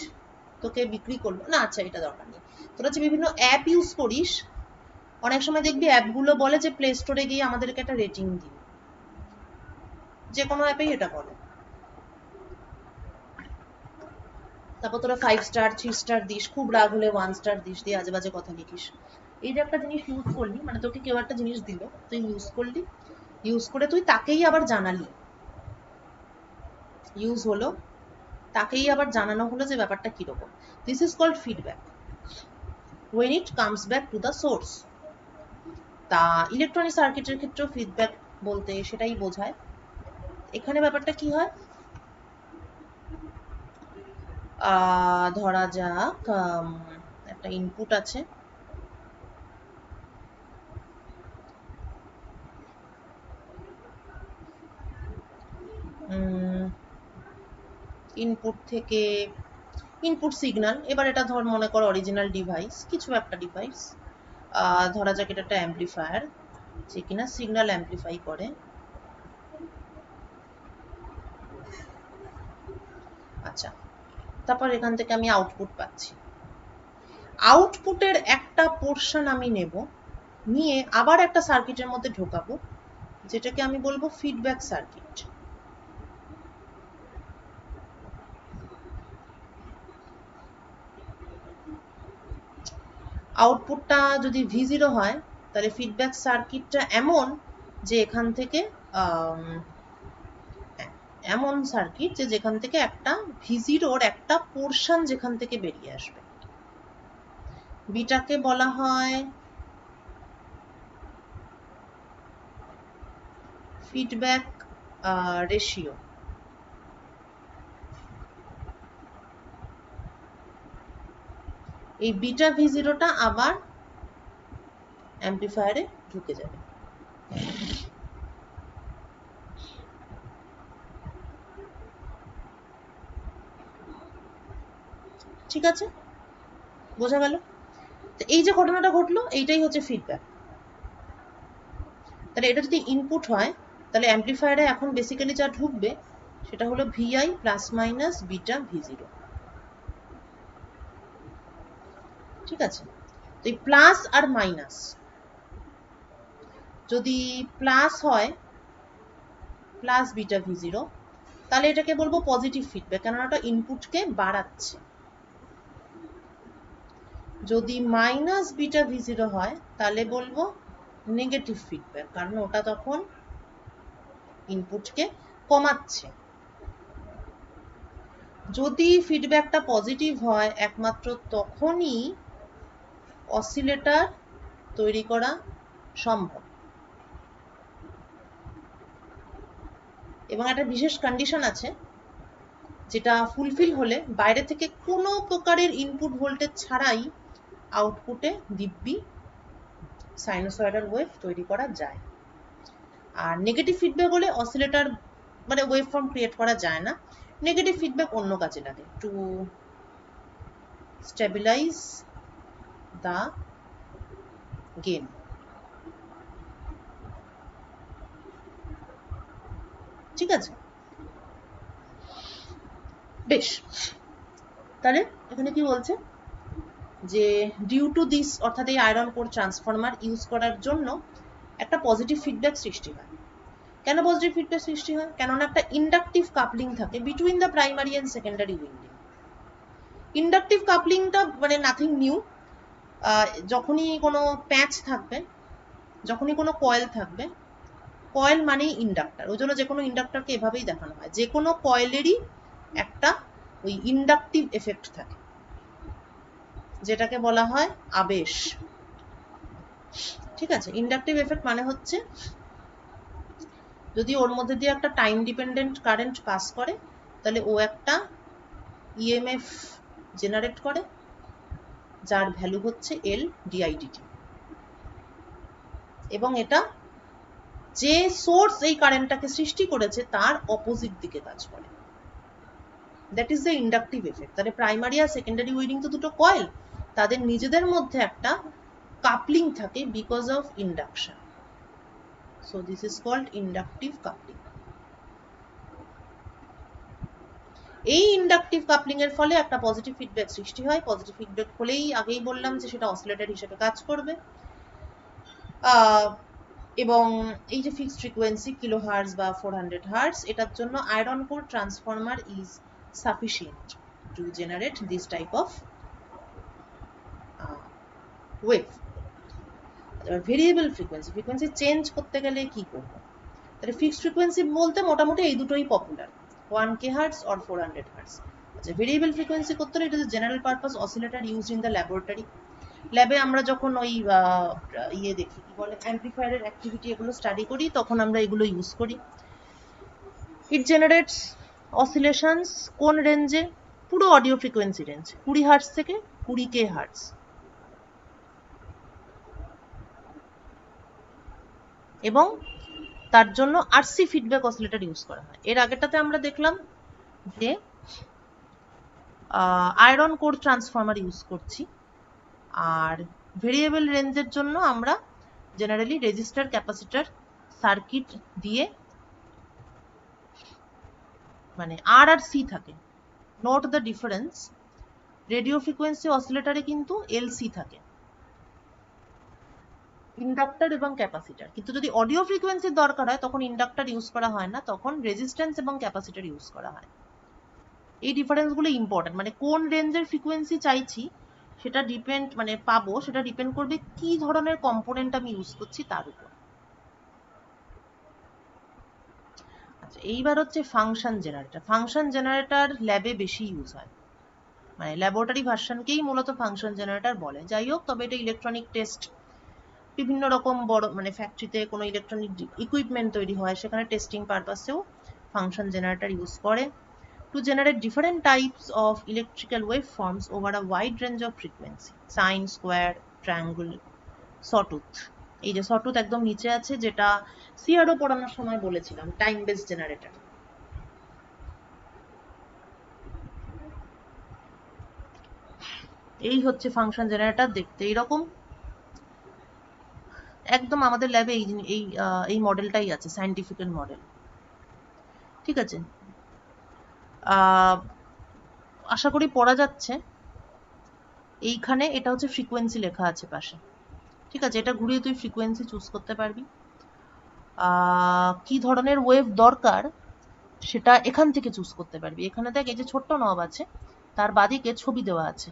Speaker 1: তোকে বিক্রি করলো না, আচ্ছা এটা দরকার নেই, তোরা যে বিভিন্ন অ্যাপ ইউজ করিস, অনেক সময় দেখবি অ্যাপগুলো বলে যে প্লে স্টোরে গিয়ে আমাদেরকে একটা রেটিং দিন, যে কোনো অ্যাপেই এটা বলে। তারপর তোরা 5 স্টার 3 স্টার দিস, খুব রাগ হলে 1 স্টার দিস, দিয়ে আজে বাজে কথা লিখিস। এই যে একটা জিনিস ইউজ করলি, মানে তোকে কেউ একটা জিনিস দিল, তুই ইউজ করলি, ইউজ করে তুই তাকেই আবার জানালি, ইউজ হলো, তাকেই আবার জানানো হলো যে ব্যাপারটা কিরকম। This is called feedback when it comes back to the source. তা ইলেকট্রনিক সার্কিটের ক্ষেত্রেও ফিডব্যাক বলতে সেটাই বোঝায়। এখানে ব্যাপারটা কি হয়, ধরা যাক একটা ইনপুট আছে, ইনপুট থেকে ইনপুট সিগন্যাল, এবার এটা ধর মনে কর অরিজিনাল ডিভাইস, কিছু একটা ডিভাইস, ধরা যাক এটা একটা অ্যাম্পলিফায়ার যে কিনা সিগন্যাল অ্যাম্পলিফাই করে। আচ্ছা, তারপর এখান থেকে আমি আউটপুট পাচ্ছি। আউটপুটের একটা পোর্শন আমি নেব, নিয়ে আবার একটা সার্কিটের মধ্যে ঢোকাবো, যেটাকে আমি বলবো ফিডব্যাক সার্কিট। আউটপুটটা যদি V0 হয়, তাহলে ফিডব্যাক সার্কিটটা এমন যে এখান থেকে এমন সার্কিট যে যেখান থেকে একটা V0-র একটা পোর্শন যেখান থেকে বেরিয়ে আসবে। বিটাকে বলা হয় ফিডব্যাক রেশিও। এই বিটা V0টা আবার অ্যাম্পলিফায়ারে ঢুকে যাবে। ঠিক আছে, বোঝা গেল? এই যে ঘটনাটা ঘটলো, এইটাই হচ্ছে ফিডব্যাক। তাহলে এটা যদি ইনপুট হয়, তাহলে অ্যাম্পলিফায়ারে এখন বেসিক্যালি যা ঢুকবে সেটা হলো VI plus minus beta V0। ঠিক আছে, তো এই প্লাস আর মাইনাস যদি প্লাস হয়, প্লাস বিটা V0, তাহলে এটাকে বলবো পজিটিভ ফিডব্যাক, কারণ ওটা ইনপুটকে বাড়াচ্ছে। যদি মাইনাস বিটা V0 হয়, তাহলে বলবো নেগেটিভ ফিডব্যাক, কারণ ওটা তখন ইনপুটকে কমাচ্ছে। যদি ফিডব্যাকটা পজিটিভ হয়, একমাত্র তখনই অসিলেটর তৈরি করা সম্ভব। এবং একটা বিশেষ কন্ডিশন আছে, যেটা ফুলফিল হলে বাইরে থেকে কোনো প্রকারের ইনপুট ভোল্টেজ ছাড়াই আউটপুটে দিব্যি সাইনোসয়েডাল ওয়েভ তৈরি করা যায়। আর নেগেটিভ ফিডব্যাক হলে অসিলেটর মানে ওয়েভ ফর্ম ক্রিয়েট করা যায় না। নেগেটিভ ফিডব্যাক অন্য কাজে লাগে, টু স্টেবিলাইজ দ্য গেন। ঠিক আছে, বেশ। তাহলে এখানে কি বলছে যে ডিউ টু দিস, অর্থাৎ এই আয়রন কোর ট্রান্সফরমার ইউজ করার জন্য একটা পজিটিভ ফিডব্যাক সৃষ্টি হয়। কেন পজিটিভ ফিডব্যাক সৃষ্টি হয়? কেননা একটা ইন্ডাকটিভ কাপলিং থাকে between the primary and secondary winding. Inductive কাপলিংটা মানে নাথিং নিউ। যখনই কোনো প্যাচ থাকবে, যখনই কোনো কয়েল থাকবে, কয়েল মানেই ইন্ডাক্টর, ওই জন্য যে কোনো ইন্ডাক্টরকে এভাবেই দেখানো হয়, যে কোনো কয়েলেরই একটা ওই ইন্ডাকটিভ এফেক্ট থাকে, যেটাকে বলা হয় আবেশ। ঠিক আছে, ইন্ডাকটিভ এফেক্ট মানে হচ্ছে যদি ওর মধ্যে দিয়ে একটা টাইম ডিপেন্ডেন্ট কারেন্ট পাস করে, তাহলে ও একটা ইএমএফ জেনারেট করে, যার ভ্যালু হচ্ছে L didt। এবং এটা যে সোর্স এই কারেন্টটাকে সৃষ্টি করেছে তার অপোজিট দিকে কাজ করে। That is the inductive effect. তাহলে প্রাইমারি আর সেকেন্ডারি উইন্ডিং তো দুটো কয়েল, তাদের নিজেদের মধ্যে একটা কাপলিং থাকে because of induction. So this is called inductive coupling. এই ইন্ডাকটিভ কাপলিং এর ফলে একটা পজিটিভ ফিডব্যাক সৃষ্টি হয়। পজিটিভ ফিডব্যাক হলেই আগেই বললাম যে সেটা অসিলেটর হিসেবে কাজ করবে। এবং এই যে ফিক্সড ফ্রিকোয়েন্সি কিলোহার্টজ বা 400 হার্টজ, এটার জন্য iron core transformer is sufficient to generate this type of wave. Variable frequency, frequency change করতে গেলে কি করব? তাহলে ফিক্সড ফ্রিকোয়েন্সি বলতে মোটামুটি এই দুটোই popular, 1K hertz or 400 hertz. আচ্ছা, ভেরিয়েবল ফ্রিকোয়েন্সি করতে হলে এটা general purpose oscillator used in the laboratory. ল্যাবে আমরা যখন ওই ইয়ে দেখি, কি বলে, অ্যাম্পলিফায়ারের অ্যাক্টিভিটি, এগুলো স্টাডি করি, তখন আমরা এগুলো ইউজ করি। ইট জেনারেটস অসিলেশনস কোন রেঞ্জে? পুরো অডিও ফ্রিকোয়েন্সি রেঞ্জ, 20 হার্টজ থেকে 20K হার্টজ। এবং তার জন্য আরসি ফিডব্যাক অসিলেটর ইউজ করা হয়। এর আগেরটাতে আমরা দেখলাম যে আয়রন কোর ট্রান্সফরমার ইউজ করছি, আর ভেরিয়েবল রেঞ্জের জন্য আমরা জেনারেলি রেজিস্টার ক্যাপাসিটর সার্কিট দিয়ে, মানে আর আর সি থাকে, note the difference, radio frequency অসিলেটরে কিন্তু এলসি থাকে, ইন্ডাক্টর এবং ক্যাপাসিটর। কিন্তু যদি অডিও ফ্রিকোয়েন্সির দরকার হয় তখন ইন্ডাক্টর ইউজ করা হয় না, তখন রেজিস্ট্যান্স এবং ক্যাপাসিটর ইউজ করা হয়। এই ডিফারেন্সগুলো ইম্পর্টেন্ট, মানে কোন রেঞ্জের ফ্রিকোয়েন্সি চাইছি সেটা ডিপেন্ড, মানে পাবো সেটা ডিপেন্ড করবে কি ধরনের কম্পোনেন্ট আমি ইউজ করছি তার উপর। আচ্ছা, এইবার হচ্ছে ফাংশন জেনারেটর। ফাংশন জেনারেটর ল্যাবে বেশি ইউজ হয়, মানে ল্যাবরেটরি ভার্সনকেই মূলত ফাংশন জেনারেটর বলে। যাই হোক, তবে এটা ইলেকট্রনিক টেস্ট, বিভিন্ন রকম বড় মানে ফ্যাক্টরিতে কোনো ইলেকট্রনিক ইকুইপমেন্ট তৈরি হয় সেখানে টেস্টিং পারপাসেও ফাংশন জেনারেটর ইউজ করে। To generate different types of electrical waveforms over a wide range of frequency, sine, square, triangle, sawtooth। এই যে sawtooth একদম নিচে আছে, যেটা সিআরও পড়ানোর সময় বলেছিলাম, টাইম বেস জেনারেটর। এই হচ্ছে ফাংশন জেনারেটর, দেখতে এইরকম। একদম আমাদের ল্যাবে এই মডেলটাই আছে, সায়েন্টিফিক্যাল মডেল। ঠিক আছে, আশা করি পড়া যাচ্ছে। এইখানে এটা হচ্ছে ফ্রিকোয়েন্সি লেখা আছে পাশে। ঠিক আছে, এটা ঘুরিয়ে তুই ফ্রিকোয়েন্সি চুজ করতে পারবি। কি ধরনের ওয়েভ দরকার সেটা এখান থেকে চুজ করতে পারবি। এখানে দেখ, এই যে ছোট্ট নব আছে, তার বাদিকে ছবি দেওয়া আছে,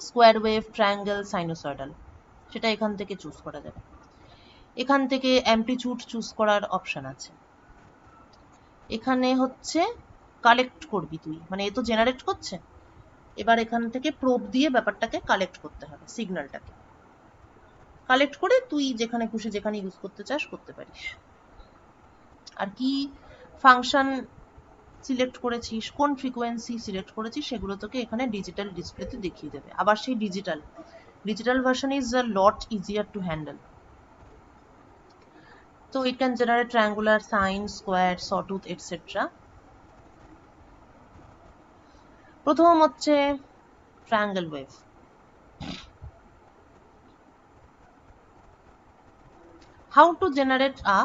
Speaker 1: স্কোয়ার ওয়েভ, ট্রায়াঙ্গেল, সাইনোসয়েডাল, সেটা এখান থেকে চুজ করা যাবে। এখান থেকে অ্যামপ্লিটিউড চুজ করার অপশন আছে। এখানে হচ্ছে কালেক্ট করবি তুই, মানে এ তো জেনারেট করছে, এবার এখান থেকে প্রোব দিয়ে ব্যাপারটাকে কালেক্ট করতে হবে, সিগন্যালটাকে কালেক্ট করে তুই যেখানে খুশি যেখানে ইউজ করতে চাস করতে পারিস। আর কি ফাংশন সিলেক্ট করেছিস, কোন ফ্রিকোয়েন্সি সিলেক্ট করেছিস, সেগুলো তোকে এখানে ডিজিটাল ডিসপ্লেতে দেখিয়ে দেবে। আবার সেই digital version is a lot easier to handle. তো it can generate triangular, sine, square, sawtooth etcetera. প্রথম হচ্ছে triangle wave. How to generate a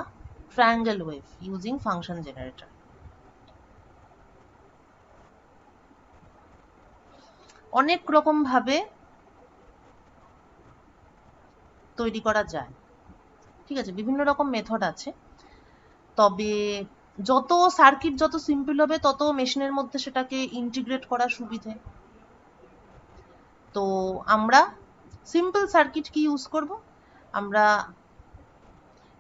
Speaker 1: triangle wave using function generator? অনেক রকম ভাবে তৈরি করা যায়। ঠিক আছে, বিভিন্ন রকম মেথড আছে, তবে যত সার্কিট যত সিম্পল হবে তত মেশিনের মধ্যে সেটাকে ইন্টিগ্রেট করা সুবিধে। তো আমরা সিম্পল সার্কিট কি ইউজ করব, আমরা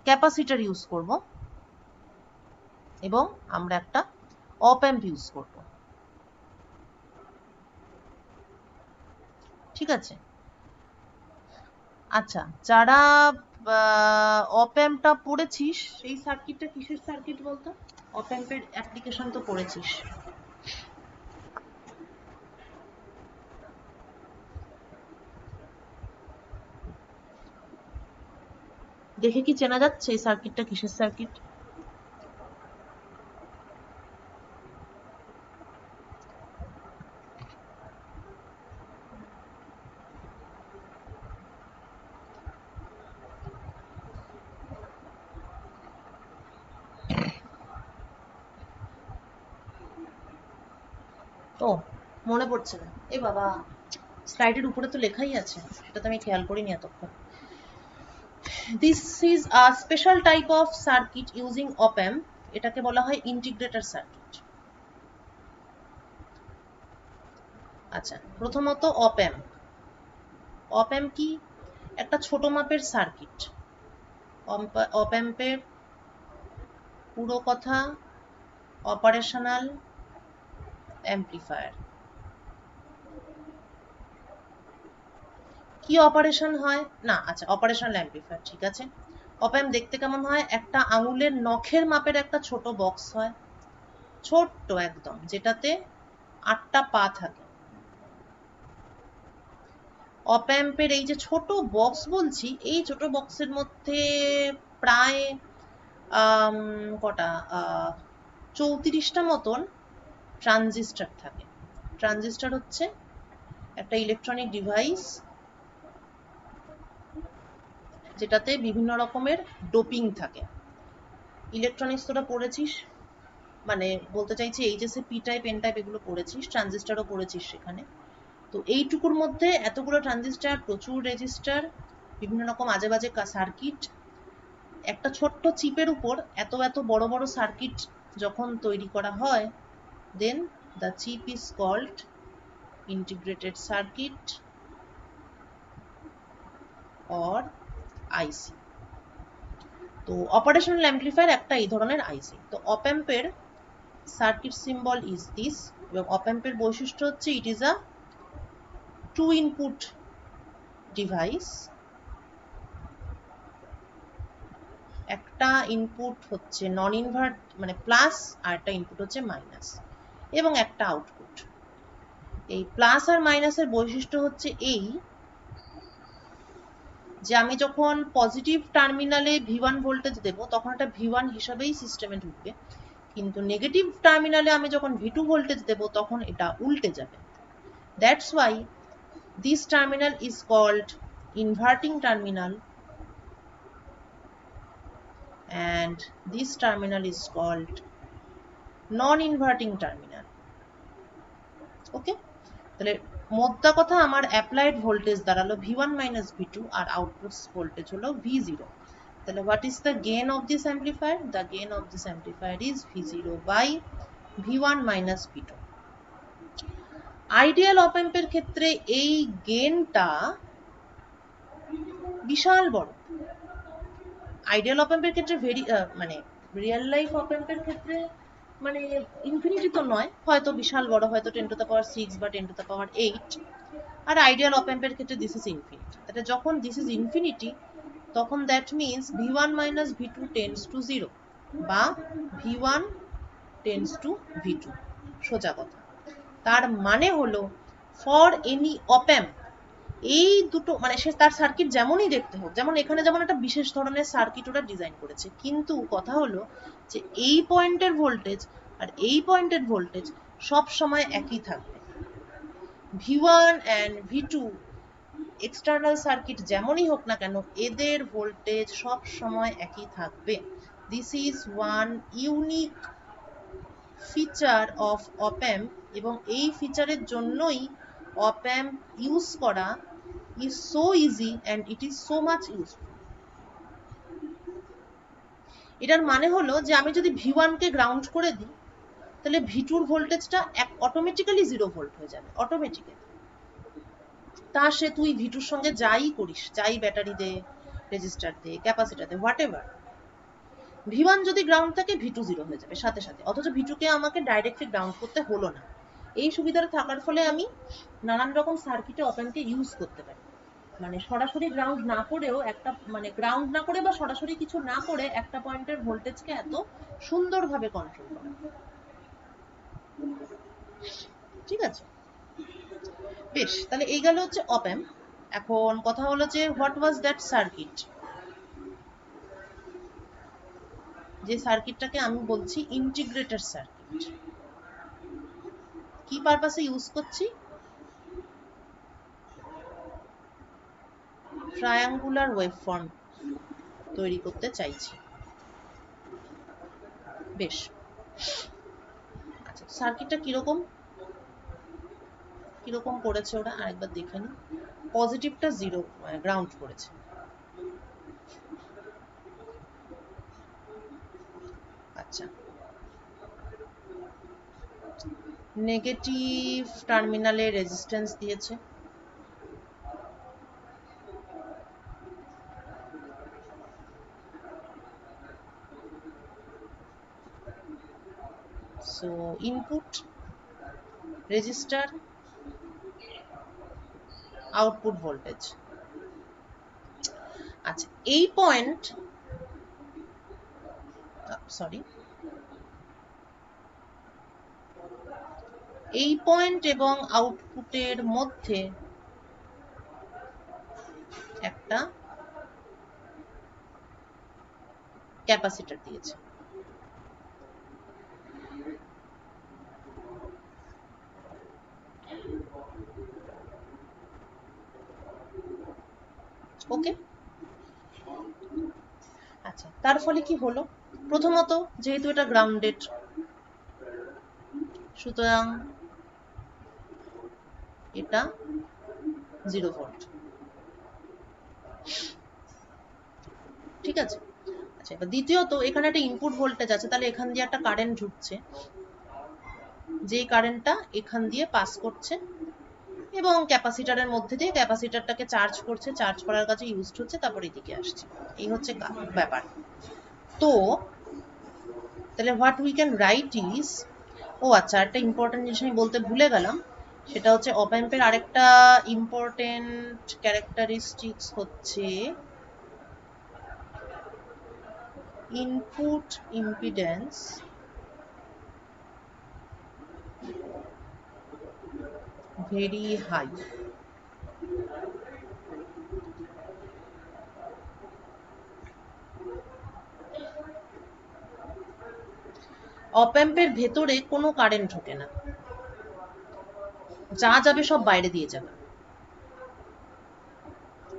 Speaker 1: ক্যাপাসিটর ইউজ করব এবং আমরা একটা অপ অ্যাম্প ইউজ করব। ঠিক আছে, আচ্ছা, যারা অপ অ্যাম্পটা পড়েছিস, সেই সার্কিটটা কিসের সার্কিট বলতো? অপ অ্যাম্পের অ্যাপ্লিকেশন তো পড়েছিস। দেখে কি চেনা যাচ্ছে এই সার্কিটটা কিসের সার্কিট? ও, মনে পড়ছে না। এ বাবা, স্লাইডের উপরে তো লেখাই আছে, সেটা তো আমি খেয়াল করিনি এতক্ষণ। This is a special type of circuit using অপ অ্যাম্প। এটাকে বলা হয় ইন্টিগ্রেটর সার্কিট। আচ্ছা, প্রথমত অপ অ্যাম্প। অপ অ্যাম্প কি? একটা ছোট মাপের সার্কিট। অপ অ্যাম্পের পুরো কথা অপারেশনাল অ্যাম্প্লিফায়ার। কি অপারেশন হয় না, আচ্ছা, অপারেশনাল অ্যাম্প্লিফায়ার, ঠিক আছে। অপ অ্যাম্প দেখতে কেমন হয়? একটা আঙুলের নখের মাপের একটা ছোট বক্স হয়, ছোট্ট একদম, যেটাতে 8টা পা থাকে। অপ অ্যাম্পের এই যে ছোট বক্স বলছি, এই ছোট বক্সের মধ্যে প্রায় কটা 34টা মতন ট্রানজিস্টর থাকে। ট্রানজিস্টর হচ্ছে একটা ইলেকট্রনিক ডিভাইস যেটাতে বিভিন্ন রকমের ডোপিং থাকে। ইলেকট্রনিক্স তোরা পড়েছিস, মানে বলতে চাইছি HSA P type N type এগুলো পড়েছিস, ট্রানজিস্টারও পড়েছিস সেখানে। তো এইটুকুর মধ্যে এতগুলো ট্রানজিস্টার, প্রচুর রেজিস্টার, বিভিন্ন রকম আজে বাজে সার্কিট, একটা ছোট্ট চিপের উপর এত এত বড় বড় সার্কিট যখন তৈরি করা হয়, then the chip is called integrated circuit or IC. তো অপারেশনাল অ্যাম্পলিফায়ার একটা এই ধরনের আইসি। তো অপ অ্যাম্পের সার্কিট সিম্বল ইজ দিস, এবং অপ অ্যাম্পের বৈশিষ্ট্য হচ্ছে it is a two input device. একটা ইনপুট হচ্ছে নন ইনভার্ট মানে প্লাস, আর একটা ইনপুট হচ্ছে মাইনাস, এবং একটা আউটপুট। এই প্লাস আর মাইনাসের বৈশিষ্ট্য হচ্ছে এই যে আমি যখন পজিটিভ টার্মিনালে V1 ভোল্টেজ দেব তখন এটা V1 হিসাবেই সিস্টেমে ঢুকবে, কিন্তু নেগেটিভ টার্মিনালে আমি যখন V2 ভোল্টেজ দেব তখন এটা উল্টে যাবে। That's why this terminal is called inverting terminal and this terminal is called non-inverting terminal. Okay, তাহলে মোদ্দা কথা আমার অ্যাপ্লাইড ভোল্টেজ দাঁড়ালো V1 minus V2 আর আউটপুট ভোল্টেজ হলো V0। তাহলে what is the gain of this amplifier? The gain of this amplifier is V0 by V1 minus V2. Ideal op অ্যাম্পের ক্ষেত্রে এই গেনটা বিশাল বড়। আইডিয়াল অপ অ্যাম্পের ক্ষেত্রে মানে রিয়েল লাইফ অপ অ্যাম্পের ক্ষেত্রে মানে ইনফিনিটি তো নয়, হয়তো বিশাল বড়, হয়তো 10 to the power 6 বা 10 to the power 8, আর আইডিয়াল অপ অ্যাম্পের ক্ষেত্রে দিস ইজ ইনফিনিটি। তাহলে যখন দিস ইজ ইনফিনিটি তখন that means V1 minus V2 tends to 0 বা V1 tends to V2, সোজা কথা। তার মানে হলো ফর এনি অপ অ্যাম্প এই দুটো মানে সে তার সার্কিট যেমনই দেখতে হোক, যেমন এখানে যেমন একটা বিশেষ ধরনের সার্কিট ওরা ডিজাইন করেছে, কিন্তু কথা হলো যে এই পয়েন্টের ভোল্টেজ আর এই পয়েন্টের ভোল্টেজ সব সময় একই থাকবে। V1 and V2 external circuit যেমনই হোক না কেন এদের ভোল্টেজ সব সময় একই থাকবে। This is one unique feature of অপ অ্যাম্প, এবং এই ফিচারের জন্যই অপ অ্যাম্প ইউজ করা is so easy and it is so much useful. এটার মানে হলো যে আমি যদি V1 কে গ্রাউন্ড করে দিই তাহলে V2 এর ভোল্টেজটা অটোমেটিক্যালি 0 ভোল্ট হয়ে যাবে, অটোমেটিক্যালি। তা সে তুই V2 এর সঙ্গে যাই করিস, যাই ব্যাটারি দে, রেজিস্টার দে, ক্যাপাসিটর দে, হোয়াটএভার, V1 যদি গ্রাউন্ড থাকে V2 0 হয়ে যাবে সাথে সাথে, অথচ V2 কে আমাকে ডাইরেক্টলি গ্রাউন্ড করতে হলো না। এই সুবিধাটা থাকার ফলে আমি নানান রকম সার্কিটে অপ অ্যাম্পকে ইউজ করতে পারি, মানে সরাসরি গ্রাউন্ড না করেও একটা মানে গ্রাউন্ড না করে বা সরাসরি কিছু না করে একটা পয়েন্টের ভোল্টেজকে এত সুন্দরভাবে কন্ট্রোল করা। ঠিক আছে, বেশ, তাহলে এই গেল হচ্ছে অপ অ্যাম্প। এখন কথা হলো যে হোয়াট ওয়াজ দ্যাট সার্কিট, যে সার্কিটটাকে আমি বলছি ইন্টিগ্রেটেড সার্কিট। কি পারপাসে ইউজ করছি? ট্রায়াঙ্গুলার ওয়েভফর্ম তৈরি করতে চাইছি। বেশ, আচ্ছা সার্কিটটা কিরকম কিরকম করেছে ওরা আরেকবার দেখে নি। পজিটিভটা 0 গ্রাউন্ড করেছে, আচ্ছা নেগেটিভ টার্মিনালে রেজিস্ট্যান্স দিয়েছে, so input register, output voltage. আচ্ছা এই পয়েন্ট সরি এই পয়েন্ট এবং আউটপুটের মধ্যে একটা ক্যাপাসিটর দিয়েছে। ওকে, আচ্ছা তার ফলে কি হলো? প্রথমত যেহেতু এটা গ্রাউন্ডেড, সুতরাং এটা 0 ভোল্ট। ঠিক আছে। আচ্ছা, এবার দ্বিতীয়ত এখানে একটা ইনপুট ভোল্টেজ আছে, তাহলে এখান দিয়ে একটা কারেন্ট ঢুকছে, যেই কারেন্টটা এখান দিয়ে পাস করছে এবং ক্যাপাসিটরের মধ্যে দিয়ে ক্যাপাসিটরটাকে চার্জ করছে, চার্জ করার কাজে ইউজ হচ্ছে, তারপর এদিকে আসছে। এই হচ্ছে ব্যাপার। তো তাহলে what we can write is, ও আচ্ছা, একটা ইম্পর্টেন্ট জিনিস আমি বলতে ভুলে গেলাম, সেটা হচ্ছে অপ অ্যাম্পের আরেকটা ইম্পর্টেন্ট ক্যারেক্টারিস্টিক্স হচ্ছে ইনপুট ইম্পিডেন্স ভেরি হাই। অপ অ্যাম্পের ভেতরে কোনো কারেন্ট ঢোকে না, যা যাবে সব বাইরে দিয়ে যাবে।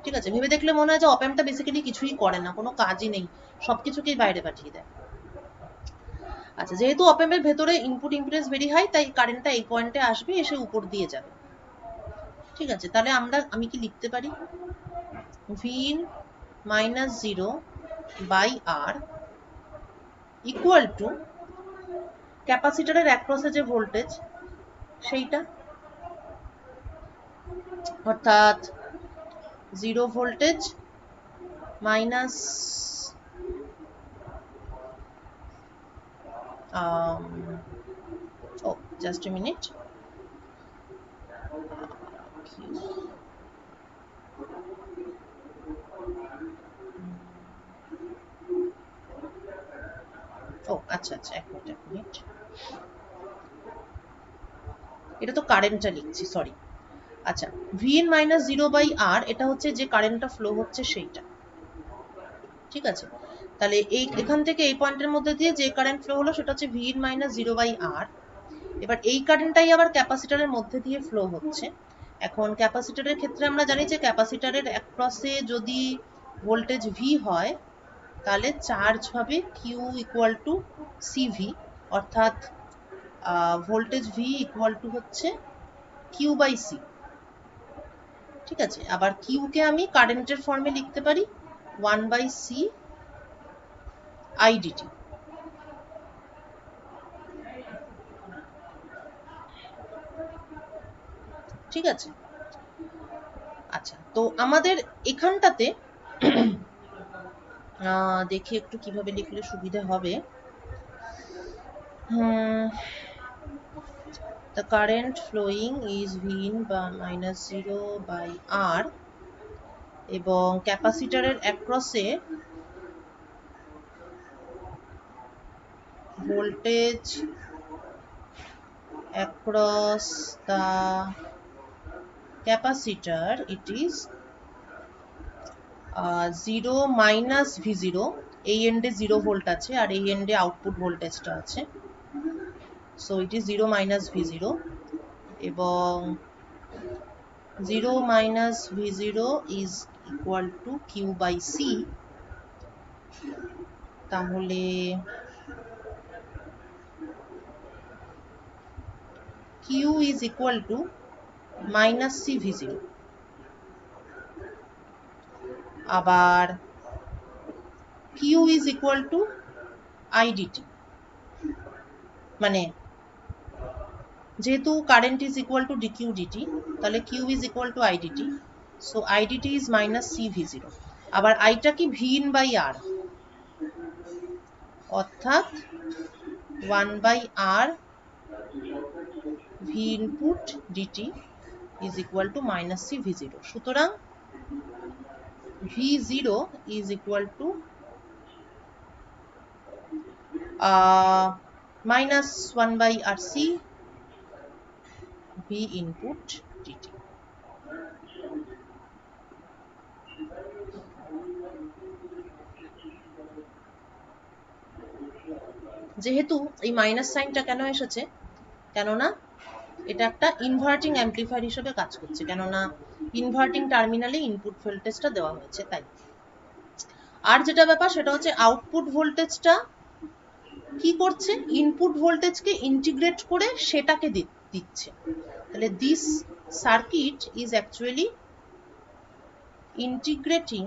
Speaker 1: ঠিক আছে, ভেবে দেখলে মনে হয় যে অপ অ্যাম্পটা বেসিক্যালি কিছুই করে না, কোনো কাজই নেই, সবকিছুকেই বাইরে পাঠিয়ে দেয়। আচ্ছা, যেহেতু অপ অ্যাম্পের ভেতরে ইনপুট ইম্পিডেন্স ভেরি হাই, তাই কারেন্টটা এই পয়েন্টে আসবে, এসে উপর দিয়ে যাবে। ঠিক আছে, তাহলে আমি কি লিখতে পারি, Vin minus 0 by R equal to ক্যাপাসিটরের অ্যাক্রসে যে ভোল্টেজ সেইটা, অর্থাৎ 0 voltage minus just a minute, আচ্ছা আচ্ছা, এক মিনিট, এটা তো কারেন্টটা লিখছি, সরি। আচ্ছা, Vin minus 0 by R এটা হচ্ছে যে কারেন্টটা ফ্লো হচ্ছে সেইটা। ঠিক আছে, তাহলে এখান থেকে এই পয়েন্টের মধ্যে দিয়ে যে কারেন্ট ফ্লো হলো সেটা হচ্ছে Vin minus 0 by R। এবার এই কারেন্টটাই আবার ক্যাপাসিটরের মধ্যে দিয়ে ফ্লো হচ্ছে। এখন ক্যাপাসিটরের ক্ষেত্রে আমরা জানি যে ক্যাপাসিটরের অ্যাক্রসে যদি ভোল্টেজ V হয়, তাহলে চার্জ হবে Q ইকুয়াল টু CV, অর্থাৎ ভোল্টেজ V ইকুয়াল টু হচ্ছে Q বাই C। ঠিক আছে, আবার Q কে আমি কারেন্টের ফর্মে লিখতে পারি 1 বাই C IDT। ঠিক আছে, আচ্ছা, তো আমাদের এখানটাতে দেখি একটু কিভাবে লিখলে সুবিধা হবে। The current flowing is Vin minus 0 by R এবং ক্যাপাসিটরের অ্যাক্রসে voltage across the capacitor it is 0 minus V0, এই এন্ডে 0 ভোল্ট আছে আর এই এন্ডে আউটপুট ভোল্টেজটা আছে, so it is 0 minus V0 এবং 0 minus V0 is equal to Q by C। তাহলে Q is equal to minus C V0, আবার Q is equal to IDT, মানে যেহেতু current is equal to dq dt, তাহলে Q is equal to IDT, so IDT is minus C V0। আবার আইটা কি Vin by R, অর্থাৎ 1 by R V input dt is equal to minus C V0। সুতরাং V0 is equal to minus 1 by RC V input dt। যেহেতু এই minus সাইনটা কেন এসেছে, কেননা এটা একটা ইনভার্টিং অ্যাম্পলিফায়ার হিসেবে কাজ করছে, কেননা ইনভার্টিং টার্মিনালে ইনপুট ভোল্টেজটা দেওয়া হয়েছে তাই। আর যেটা ব্যাপার সেটা হচ্ছে আউটপুট ভোল্টেজটা কি করছে, ইনপুট ভোল্টেজকে ইন্টিগ্রেট করে সেটাকে দিচ্ছে। তাহলে this circuit is actually integrating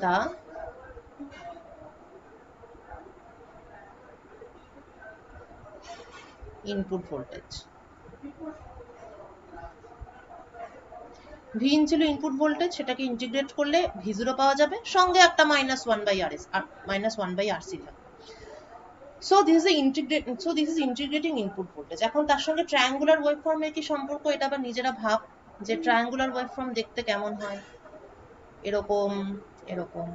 Speaker 1: the input voltage। ভিন ছিল ইনপুট ভোল্টেজ, সেটাকে ইন্টিগ্রেট করলে V0 পাওয়া যাবে, সঙ্গে একটা -1/RS -1/RC থাকবে। So this is integrating input voltage। এখন তার সঙ্গে ট্রায়াঙ্গুলার ওয়েভফর্মের কি সম্পর্ক, এটা আবার নিজেরা ভাব যে ট্রায়াঙ্গুলার ওয়েভফর্ম দেখতে কেমন হয়, এরকম এরকম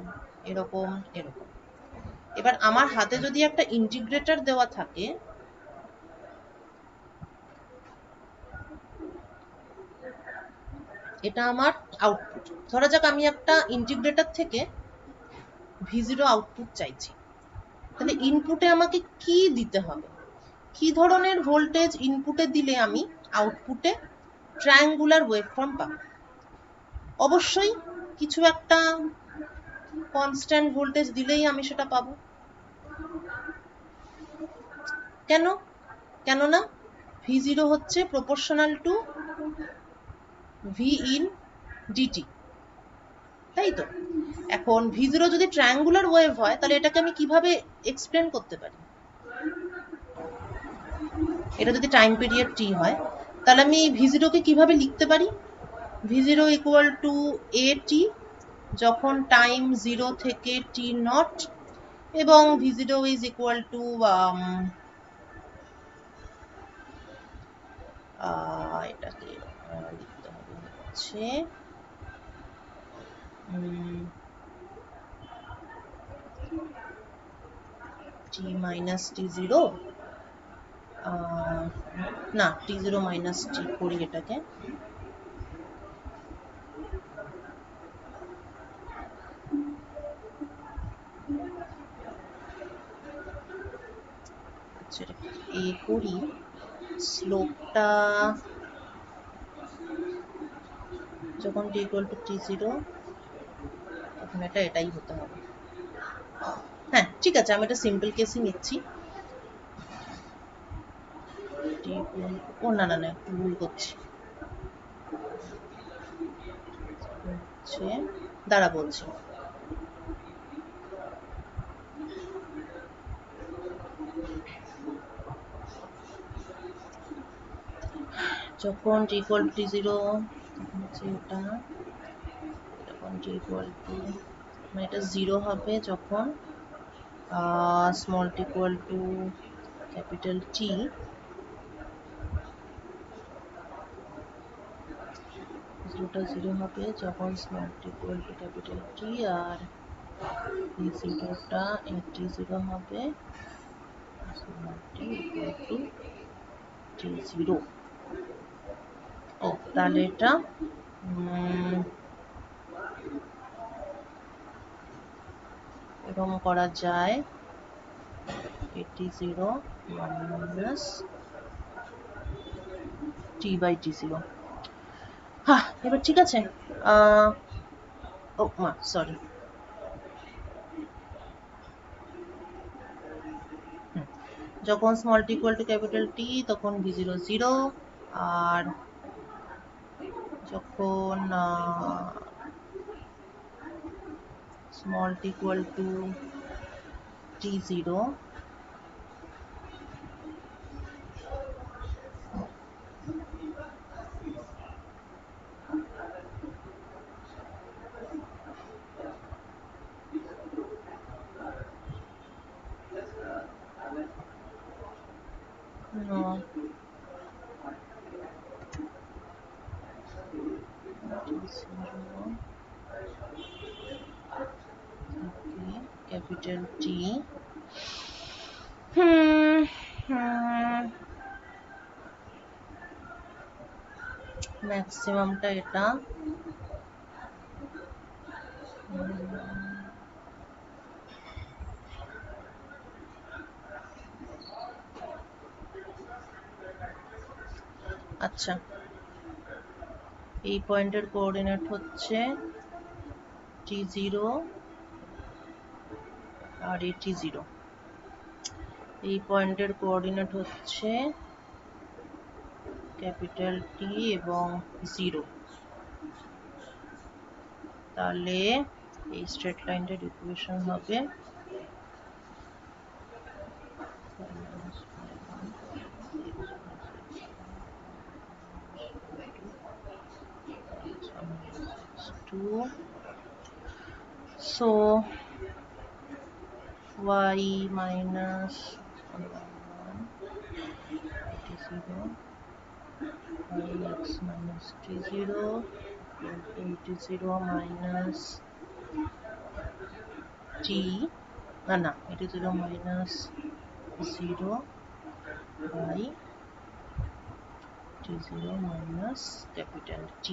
Speaker 1: এরকম এরকম। এবার আমার হাতে যদি একটা ইন্টিগ্রেটর দেওয়া থাকে, এটা আমার আউটপুট। ধরা যাক আমি একটা ইন্টিগ্রেটর থেকে V0 আউটপুট চাইছি, তাহলে ইনপুটে আমাকে কি দিতে হবে, কি ধরনের ভোল্টেজ ইনপুটে দিলে আমি আউটপুটে ট্রায়াঙ্গুলার ওয়েভফর্ম পাবো? অবশ্যই কিছু একটা কনস্ট্যান্ট ভোল্টেজ দিলেই আমি সেটা পাবো। কেন? কেননা V0 হচ্ছে proportional to V in dt, তাই তো? এখন V0 যদি ট্রায়াঙ্গুলার ওয়েভ হয়, তাহলে এটাকে আমি কিভাবে এক্সপ্লেন করতে পারি? এটা যদি টাইম পিরিয়ড t হয়, তাহলে আমি V0 কে কিভাবে লিখতে পারি? V0 ইকুয়াল টু AT যখন টাইম 0 থেকে t নট, এবং V0 ইজ ইকুয়াল টু এটাকে লিখতে হবে হচ্ছে t মাইনাস t0, না t0 মাইনাস t করি এটাকে, এ করি, স্লোপটা যখন t ইকুয়াল টু t0 তখন এটাই হতে হবে। হ্যাঁ ঠিক আছে, আমি এটা সিম্পল কেসই নিচ্ছি। ও না না না, একটু ভুল করছি, দাঁড়া বলছি। যখন t ইকুয়াল টু t0, এটা যখন t ইকুয়াল টু, মানে এটা 0 হবে যখন small t equal to capital T, জিরোটা 0 হবে যখন small t equal to capital T, আর V0টা t0 হবে small t equal to t0। ও তাহলে এটা এরকম করা যায়, t0 minus t by t0। হ্যাঁ এবার ঠিক আছে। ও মা সরি, যখন small t equal to capital T তখন V0 0, আর যখন small t equal to t0 capital T, ম্যাক্সিমামটা এটা, আচ্ছা এই পয়েন্টের কোঅর্ডিনেট হচ্ছে t0 আর t0, এই পয়েন্টের কোঅর্ডিনেট হচ্ছে ক্যাপিটাল T এবং 0। তাহলে এই স্ট্রেট লাইনটার ইকুয়েশন হবে so y minus 1 x minus t0 t0 minus t না t0 minus 0 by t0 minus capital T.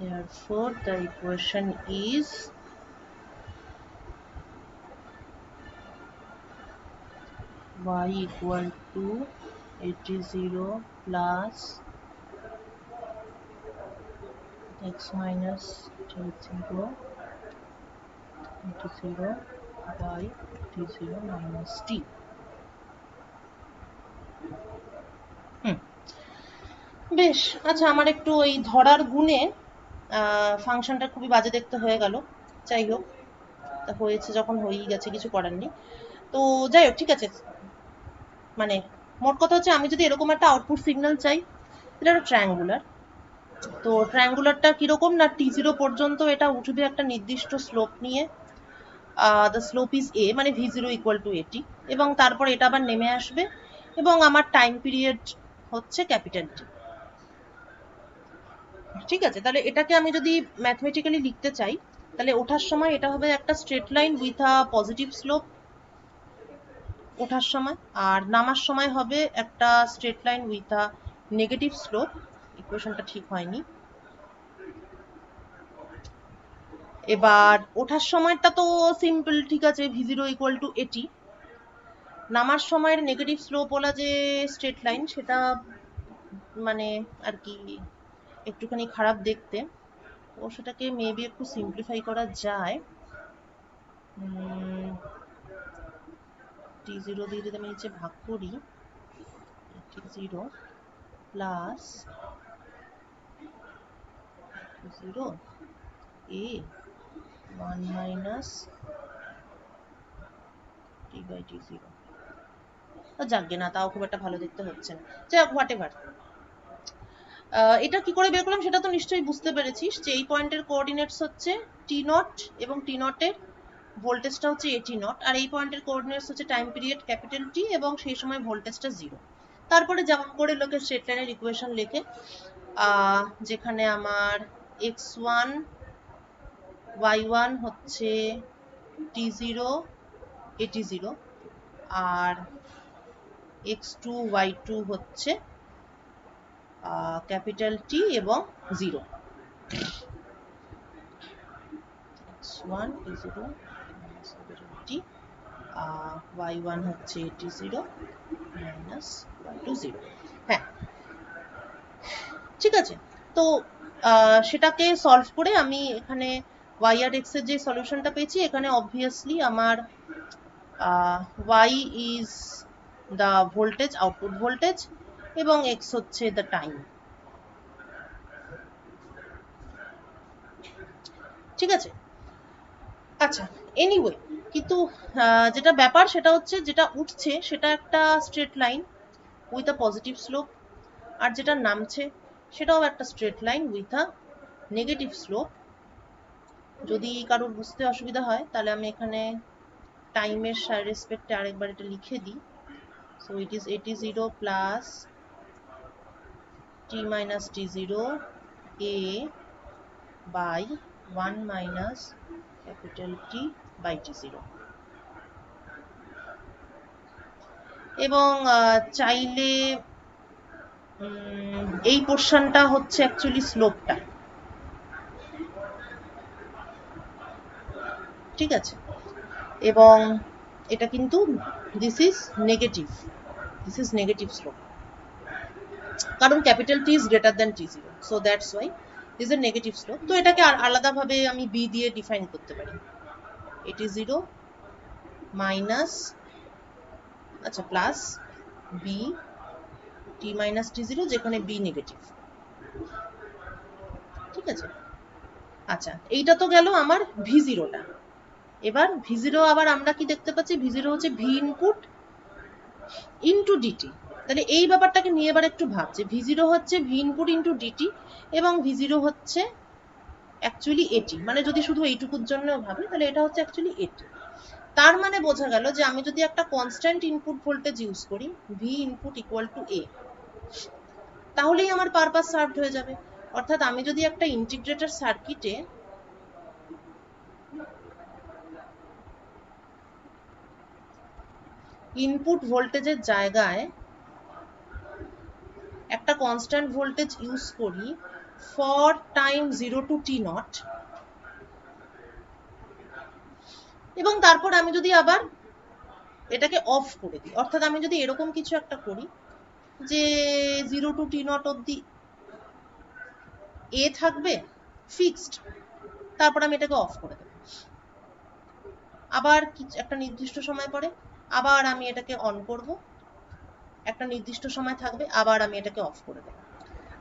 Speaker 1: Therefore, the equation is y equal to at0 plus x minus t0 at0 by t0 minus t. বেশ, আচ্ছা, আমার একটু ওই ধরার গুণে ফাংশনটা খুবই বাজে দেখতে হয়ে গেল। যাই হোক, তা হয়েছে যখন হয়েই গেছে, কিছু করার নেই। তো যাই হোক, ঠিক আছে। মানে মোট কথা হচ্ছে, আমি যদি এরকম একটা আউটপুট সিগন্যাল চাই, এটা একটা ট্রায়াঙ্গুলার। তো ট্রায়াঙ্গুলারটা কিরকম না, t0 পর্যন্ত এটা উঠবে একটা নির্দিষ্ট স্লোপ নিয়ে, দ্য স্লোপ ইজ a, মানে v0 ইকুয়াল টু at, এবং তারপর এটা আবার নেমে আসবে, এবং আমার টাইম পিরিয়ড হচ্ছে ক্যাপিটাল T। ঠিক আছে, তাহলে এটাকে আমি যদি ম্যাথমেটিক্যালি লিখতে চাই, তাহলে ওঠার সময় এটা হবে একটা straight line with a positive slope ওঠার সময়, আর নামার সময় হবে একটা straight line with a negative slope. ইকুয়েশনটা ঠিক হয়নি। এবার ওঠার সময়টা তো সিম্পল, ঠিক আছে, v0 ইকুয়াল টু at। নামার সময়ের নেগেটিভ স্লোপ ওলা যে স্ট্রেট লাইন, সেটা মানে আর কি একটুখানি খারাপ দেখতে, ও সেটাকে মেবি একটু সিম্পলিফাই করা যায়। t0 দিয়ে যদি আমি নিচে ভাগ করি, t0 plus t0 a 1 minus t by t0। যাকগে না, তাও খুব একটা ভালো দেখতে হচ্ছে না। যাই হোক, হোয়াট এভার। এটা কি করে বের করলাম সেটা তো নিশ্চয়ই বুঝতে পেরেছিস, যে এই পয়েন্টের কোঅর্ডিনেটস হচ্ছে t0 এবং t0 এর ভোল্টেজটা হচ্ছে at0, আর এই পয়েন্টের কোঅর্ডিনেটস হচ্ছে টাইম পিরিয়ড ক্যাপিটাল T, এবং সেই সময় ভোল্টেজটা 0। তারপরে যেমন করে লোকে স্ট্রেট লাইনের ইকুয়েশন লেখে, যেখানে আমার x1 y1 হচ্ছে t0 at0, আর x2 y2 হচ্ছে ক্যাপিটাল T এবং 0। x1 t0 t, y1 হচ্ছে t0 minus y2 0। হ্যাঁ, ঠিক আছে। তো সেটাকে সলভ করে আমি এখানে y আর x এর যে সলিউশনটা পেয়েছি, এখানে অবভিয়াসলি আমার y is the voltage, output voltage, এবং x হচ্ছে the time। ঠিক আছে, আচ্ছা, এনিওয়ে, কিন্তু যেটা ব্যাপার সেটা হচ্ছে, যেটা উঠছে সেটা একটা straight line with a positive slope, আর যেটা নামছে সেটাও একটা straight line with a negative slope. যদি কারোর বুঝতে অসুবিধা হয়, তাহলে আমি এখানে টাইমের রেসপেক্টে আরেকবার এটা লিখে দিই। So it is at0 plus t minus t0 a by 1 minus capital T by t0। এবং চাইলে এই পোর্শনটা হচ্ছে অ্যাকচুয়ালি স্লোপটা, ঠিক আছে, এবং এটা কিন্তু দিস ইজ নেগেটিভ স্লোপ, কারণ capital T is greater than t0, so that's why this is negative slope. তো এটাকে আলাদাভাবে আমি বি দিয়ে ডিফাইন করতে পারি, এটি 0 মাইনাস আচ্ছা প্লাস বি টি মাইনাস টি 0, যেখানে বি নেগেটিভ। ঠিক আছে, আচ্ছা এইটা তো গেল আমার ভি জিরোটা। এবার ভি জিরো আবার আমরা কি দেখতে পাচ্ছি, ভি জিরো হচ্ছে ভি ইনপুট ইন্টু ডিটি। তাহলে এই ব্যাপারটাকে নিয়ে এবার একটু ভাবছে, ভি জিরো হচ্ছে ভি ইনপুট ইন্টু ডিটি এবং ভি জিরো হচ্ছে অ্যাকচুয়ালি এটি, মানে যদি শুধু এইটুকুর জন্য ভাবি তাহলে এটা হচ্ছে অ্যাকচুয়ালি এটি। তার মানে বোঝা গেল যে আমি যদি একটা কনস্ট্যান্ট ইনপুট ভোল্টেজ ইউজ করি, ভি ইনপুট ইকুয়াল টু এ, তাহলেই আমার পারপাস সার্ভড হয়ে যাবে। অর্থাৎ আমি যদি একটা ইন্টিগ্রেটর সার্কিটে ইনপুট ভোল্টেজের জায়গায় একটা কনস্ট্যান্ট ভোল্টেজ ইউজ করি for time 0 to t naught, এবং তারপর আমি যদি আবার এটাকে অফ করে দিই, অর্থাৎ আমি যদি এরকম কিছু একটা করি যে 0 টু টি নট অব্দি এ থাকবে ফিক্সড, তারপর আমি এটাকে অফ করে দেব, আবার একটা নির্দিষ্ট সময় পরে আবার আমি এটাকে অন করব, একটা নির্দিষ্ট সময় থাকবে, আবার আমি এটাকে অফ করে দেব।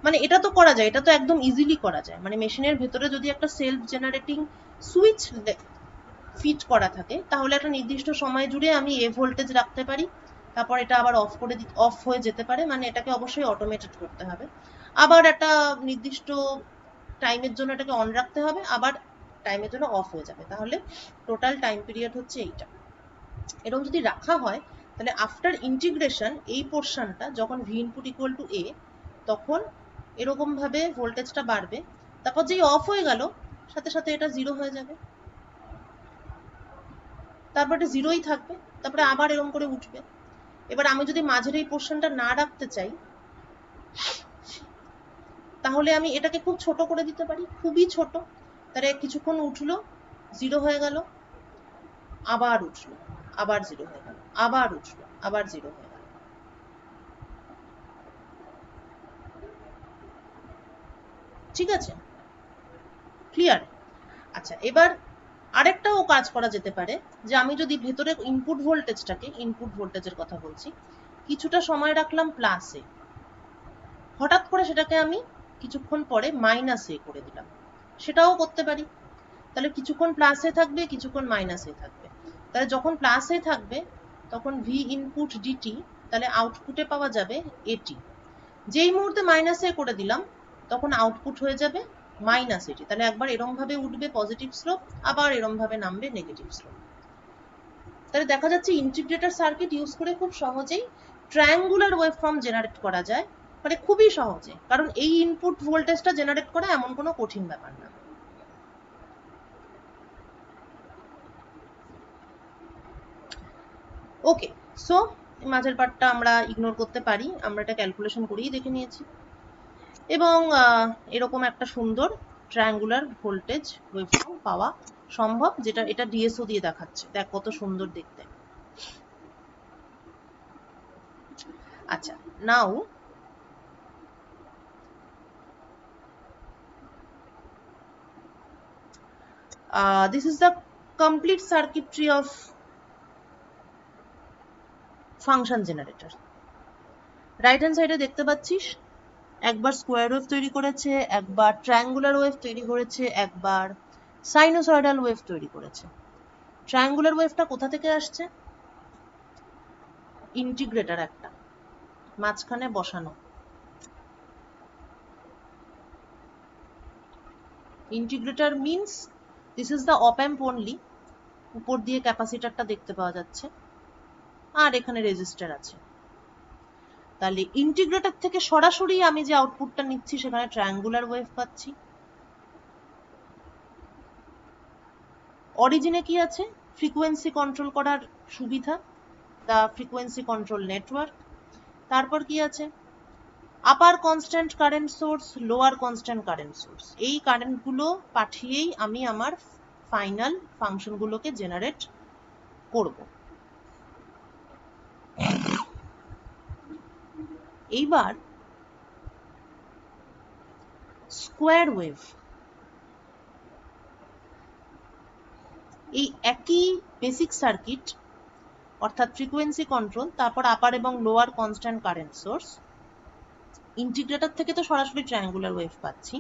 Speaker 1: মানে এটা তো করা যায়, এটা তো একদম ইজিলি করা যায়। মানে মেশিনের ভেতরে যদি একটা সেলফ জেনারেটিং সুইচ ফিট করা থাকে, তাহলে একটা নির্দিষ্ট সময় জুড়ে আমি এ ভোল্টেজ রাখতে পারি, তারপর এটা আবার অফ হয়ে যেতে পারে, মানে এটাকে অবশ্যই অটোমেটেড করতে হবে। আবার একটা নির্দিষ্ট টাইমের জন্য এটাকে অন রাখতে হবে, আবার টাইমের জন্য অফ হয়ে যাবে, তাহলে টোটাল টাইম পিরিয়ড হচ্ছে এইটা। এরকম যদি রাখা হয় তাহলে আফটার ইন্টিগ্রেশন এই পোর্শনটা যখন ভি ইনপুট ইকুয়াল টু এ, তখন এরকম ভাবে ভোল্টেজটা বাড়বে, তারপর যেই অফ হয়ে গেল সাথে সাথে এটা 0 হয়ে যাবে, তারপর এটা 0ই থাকবে, তারপরে আবার এরকম করে উঠবে। এবার আমি যদি মাঝের এই পোর্শনটা না রাখতে চাই, তাহলে আমি এটাকে খুব ছোট করে দিতে পারি, খুবই ছোট। তাহলে কিছুক্ষণ উঠলো, 0 হয়ে গেল, আবার উঠলো, আবার 0 হয়ে গেল, আবার উঠলো, আবার 0 হয়ে গেল। ঠিক আছে, ক্লিয়ার? আচ্ছা, এবার আরেকটাও কাজ করা যেতে পারে, যে আমি যদি ভেতরে ইনপুট ভোল্টেজটাকে, ইনপুট ভোল্টেজের কথা বলছি, কিছুটা সময় রাখলাম প্লাসে, হঠাৎ করে সেটাকে আমি কিছুক্ষণ পরে মাইনাসে করে দিলাম, সেটাও করতে পারি। তাহলে কিছুক্ষণ প্লাসে থাকবে, কিছুক্ষণ মাইনাসে থাকবে। তাহলে যখন প্লাসে থাকবে তখন ভি ইনপুট ডিটি, তাহলে আউটপুটে পাওয়া যাবে এটি। যেই মুহূর্তে মাইনাসে করে দিলাম তখন আউটপুট হয়ে যাবে মাইনাস এটি। তাহলে একবার এরম ভাবে উঠবে পজিটিভ স্লোপ, আবার এরম ভাবে নামবে নেগেটিভ স্লোপ। তাহলে দেখা যাচ্ছে ইন্টিগ্রেটর সার্কিট ইউজ করে খুব সহজেই ট্রায়াঙ্গুলার ওয়েভফর্ম জেনারেট করা যায়, মানে খুবই সহজে, কারণ এই ইনপুট ভোল্টেজটা জেনারেট করা এমন কোনো কঠিন ব্যাপার না। ওকে, সো মাঝের পার্টটা আমরা ইগনোর করতে পারি, আমরা এটা ক্যালকুলেশন করেই দেখে নিয়েছি। এবং এরকম একটা সুন্দর ট্রায়াঙ্গুলার ভোল্টেজ ওয়েভফর্ম পাওয়া সম্ভব, যেটা এটা ডিএসও দিয়ে দেখাচ্ছে, দেখ কত সুন্দর দেখতে। আচ্ছা, নাও this is the complete circuitry of function generator. Right hand সাইডে দেখতে পাচ্ছিস একবার স্কোয়ার ওয়েভ তৈরি করেছে, একবার ট্রায়াঙ্গুলার ওয়েভ তৈরি করেছে, একবার সাইনোসয়েডাল ওয়েভ তৈরি করেছে। ট্রায়াঙ্গুলার ওয়েভটা কোথা থেকে আসছে? ইন্টিগ্রেটর একটা মাঝখানে বসানো। Integrator means this is the অপ অ্যাম্প অনলি, উপর দিয়ে ক্যাপাসিটরটা দেখতে পাওয়া যাচ্ছে, আর এখানে রেজিস্টার আছে। তাহলে ইন্টিগ্রেটর থেকে সরাসরি আমি যে আউটপুটটা নিচ্ছি সেখানে ট্রায়াঙ্গুলার ওয়েভ পাচ্ছি। অরিজিনে কি আছে? ফ্রিকোয়েন্সি কন্ট্রোল করার সুবিধা, দ্য ফ্রিকোয়েন্সি কন্ট্রোল নেটওয়ার্ক। তারপর কি আছে? Upper constant current source, lower constant current source. এই কারেন্টগুলো পাঠিয়েই আমি আমার ফাইনাল ফাংশনগুলোকে জেনারেট করব। এইবার স্কোয়ার ওয়েভ, এই একই বেসিক সার্কিট অর্থাৎ ফ্রিকোয়েন্সি কন্ট্রোল, তারপর আপার এবং lower constant current source, integrator থেকে তো সরাসরি ট্রায়াঙ্গুলার ওয়েভ পাচ্ছি,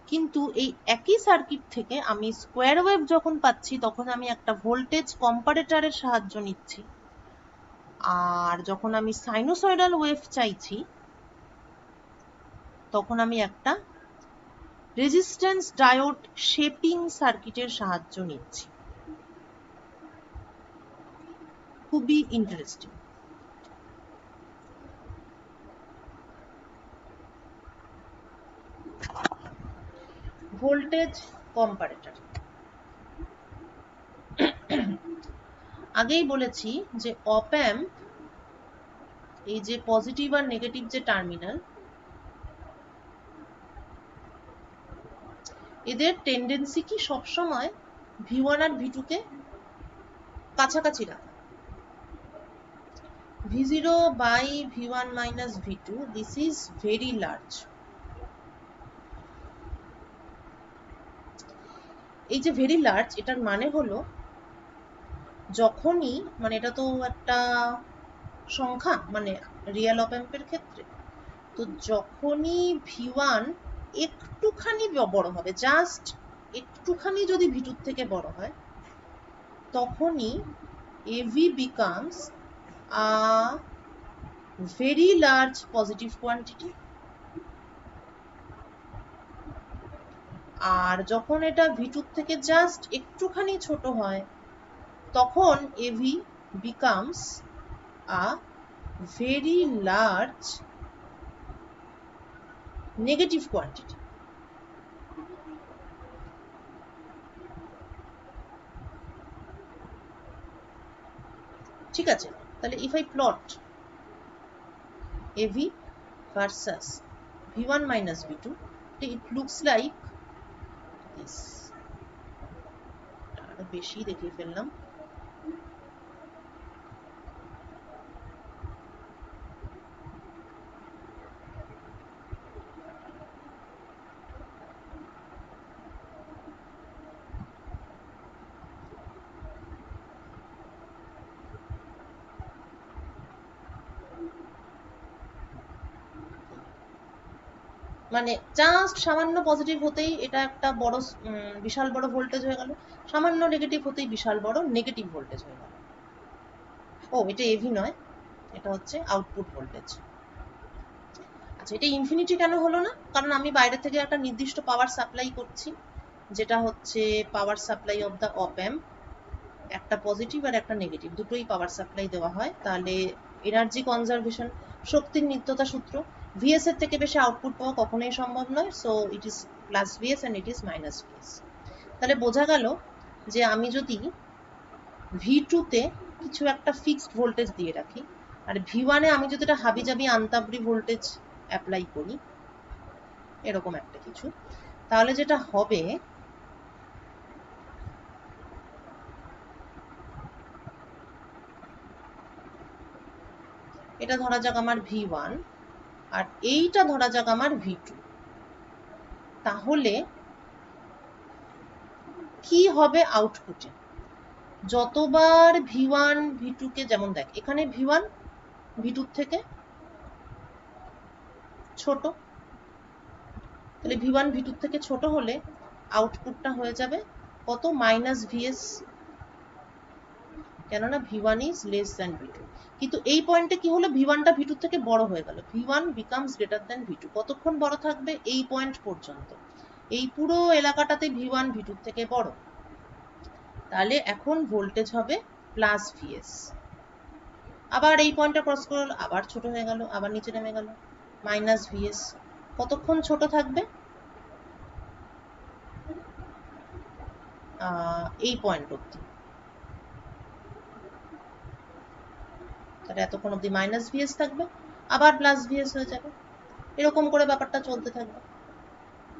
Speaker 1: কিন্তু এই একই সার্কিট থেকে আমি স্কোয়ার ওয়েভ যখন পাচ্ছি তখন আমি একটা ভোল্টেজ কম্পারেটরের সাহায্য নিচ্ছি, আর যখন আমি সাইনোসয়েডাল ওয়েভ চাইছি তখন আমি একটা রেজিস্ট্যান্স ডায়োড শেপিং সার্কিটের সাহায্য নিচ্ছি। খুবই ইন্টারেস্টিং। ভোল্টেজ কম্পারেটর, আগেই বলেছি যে অপ অ্যাম্প, এই যে পজিটিভ আর নেগেটিভ যে টার্মিনাল, এদের টেন্ডেন্সি কি সবসময় V1 আর V2 কে কাছাকাছি রাখা। V0 by V1 minus V2, this is very large. এই যে ভেরি লার্জ, এটার মানে হলো যখনই, মানে এটা তো একটা সংখ্যা, মানে রিয়েল অপ অ্যাম্পের ক্ষেত্রে, তো যখনই V1 একটুখানি বড় হবে, জাস্ট একটুখানি যদি V2 থেকে বড় হয়, তখনই AV becomes a very large positive quantity, আর যখন এটা V2 থেকে জাস্ট একটুখানি ছোট হয় তখন AV becomes a very large negative quantity. ঠিক আছে, তাহলে if I plot AV versus V1 minus V2, it looks like this. আরো বেশি দেখিয়ে ফেললাম। মানে জাস্ট সামান্য পজিটিভ হতেই এটা একটা বড় বিশাল বড় ভোল্টেজ হয়ে গেল, সামান্য নেগেটিভ হতেই বিশাল বড় নেগেটিভ ভোল্টেজ হয়ে গেল। ও, এটা এভি নয়, এটা হচ্ছে আউটপুট ভোল্টেজ। আচ্ছা, এটা ইনফিনিটি কেন হলো না? কারণ আমি বাইরে থেকে একটা নির্দিষ্ট পাওয়ার সাপ্লাই করছি, যেটা হচ্ছে পাওয়ার সাপ্লাই অফ দ্য অপ অ্যাম্প। একটা পজিটিভ আর একটা নেগেটিভ দুটোই পাওয়ার সাপ্লাই দেওয়া হয়, তাহলে এনার্জি কনজারভেশন, শক্তির নিত্যতা সূত্র, ভিএস এর থেকে বেশি আউটপুট পাওয়া কখনোই সম্ভব নয়। So it is plus VS and it is minus VS. তাহলে বোঝা গেল যে আমি যদি V2 তে কিছু একটা ফিক্সড ভোল্টেজ দিয়ে রাখি, আর V1 এ আমি যদি এটা হাবিজাবি আন্তাবড়ি ভোল্টেজ অ্যাপ্লাই করি, এরকম একটা কিছু, তাহলে যেটা হবে, এটা ধরা যাক আমার V1 আর এইটা ধরা যাক আমার V2, তাহলে কি হবে আউটপুটে? যতবার V1 V2 কে, যেমন দেখ এখানে V1 V2 থেকে ছোট, তাহলে V1 V2 থেকে ছোট হলে আউটপুটটা হয়ে যাবে কত? মাইনাস ভিএস, কেননা V1 is less than V2। কিন্তু এই পয়েন্টে কি হলো? V1 টা V2 থেকে বড় হয়ে গেল, V1 becomes greater than V2। কতক্ষণ বড় থাকবে? এই পয়েন্ট পর্যন্ত। এই পুরো এলাকাটাতে V1 V2 থেকে বড়, তাহলে এখন ভোল্টেজ হবে প্লাস ভিএস। আবার এই পয়েন্টটা ক্রস করলো, আবার ছোট হয়ে গেল, আবার নিচে নেমে গেল, মাইনাস ভিএস। কতক্ষণ ছোট থাকবে? এই পয়েন্ট অবধি, তাহলে এতক্ষণ অবধি মাইনাস ভিএস থাকবে, আবার প্লাস ভিএস হয়ে যাবে, এরকম করে ব্যাপারটা চলতে থাকবে।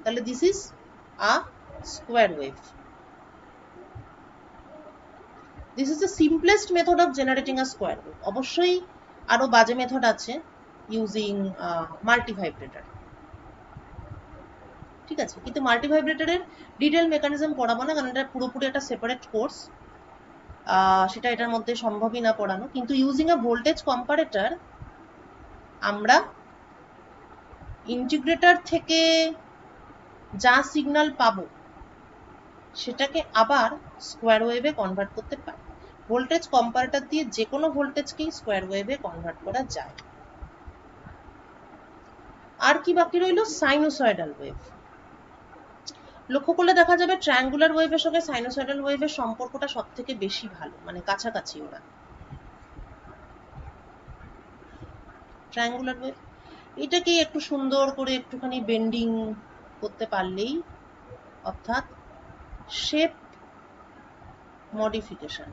Speaker 1: তাহলে this is a square wave. This is the simplest method of generating a square wave. অবশ্যই আরো বাজে মেথড আছে, ইউজিং মাল্টিভাইব্রেটর। ঠিক আছে, কিন্তু মাল্টিভাইব্রেটরের ডিটেল মেকানিজম পড়াবো না, কারণ এটা পুরোপুরি একটা সেপারেট কোর্স, সেটা এটার মধ্যে সম্ভবই না পড়ানো। কিন্তু ইউজিং আ ভোল্টেজ কম্পারেটর আমরা ইন্টিগ্রেটর থেকে যা সিগন্যাল পাবো সেটাকে আবার স্কোয়ার ওয়েভে কনভার্ট করতে পারি। ভোল্টেজ কম্পারেটর দিয়ে যে কোনো ভোল্টেজকেই স্কোয়ার ওয়েভে কনভার্ট করা যায়। আর কি বাকি রইল? Sinusoidal wave. লক্ষ্য করলে দেখা যাবে ট্রায়াঙ্গুলার ওয়েভের সঙ্গে সাইনোসয়েডাল ওয়েভের সম্পর্কটা সব থেকে বেশি ভালো, মানে কাছাকাছি ওরা। ট্রায়াঙ্গুলার ওয়েভ এটাকে একটু সুন্দর করে একটুখানি বেন্ডিং করতে পারলেই, অর্থাৎ শেপ মডিফিকেশন,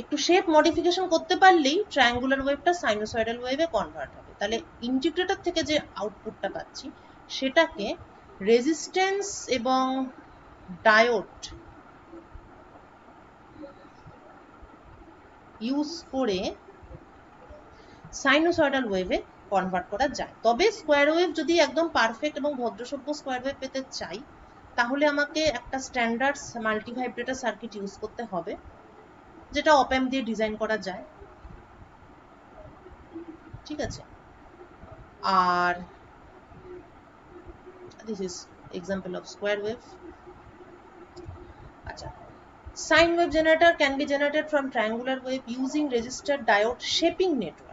Speaker 1: একটু শেপ মডিফিকেশন করতে পারলেই ট্রায়াঙ্গুলার ওয়েভটা সাইনোসয়েডাল ওয়েভে কনভার্ট হবে। তাহলে ইন্টিগ্রেটর থেকে যে আউটপুটটা পাচ্ছি সেটাকে রেজিস্ট্যান্স এবং ডায়োড ইউজ করে সাইনোসয়েডাল ওয়েভে কনভার্ট করা যায়। তবে স্কোয়ার ওয়েভ যদি একদম পারফেক্ট এবং ভদ্রসভ্য স্কোয়ার ওয়েভ পেতে চাই, তাহলে আমাকে একটা স্ট্যান্ডার্ড মাল্টিভাইব্রেটর সার্কিট ইউজ করতে হবে, যেটা অপ অ্যাম্প দিয়ে ডিজাইন করা যায়। ঠিক আছে, আর this is example of square wave. আচ্ছা, sine wave generator can be generated from triangular wave using resistor diode shaping network.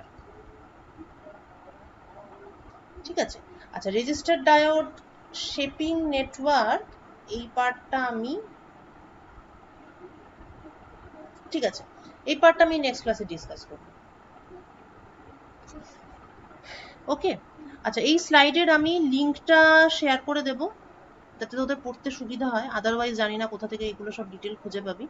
Speaker 1: ঠিক আছে, আচ্ছা, রেজিস্টার ডায়োড শেপিং নেটওয়ার্ক, এই পার্টটা আমি, ঠিক আছে, এই পার্টটা আমি নেক্সট ক্লাসে ডিসকাস করব। ওকে, আচ্ছা, এই স্লাইডের আমি লিঙ্কটা শেয়ার করে দেব যাতে তোদের পড়তে সুবিধা হয়, আদারওয়াইজ জানি না কোথা থেকে এগুলো সব ডিটেল খুঁজে পাবি।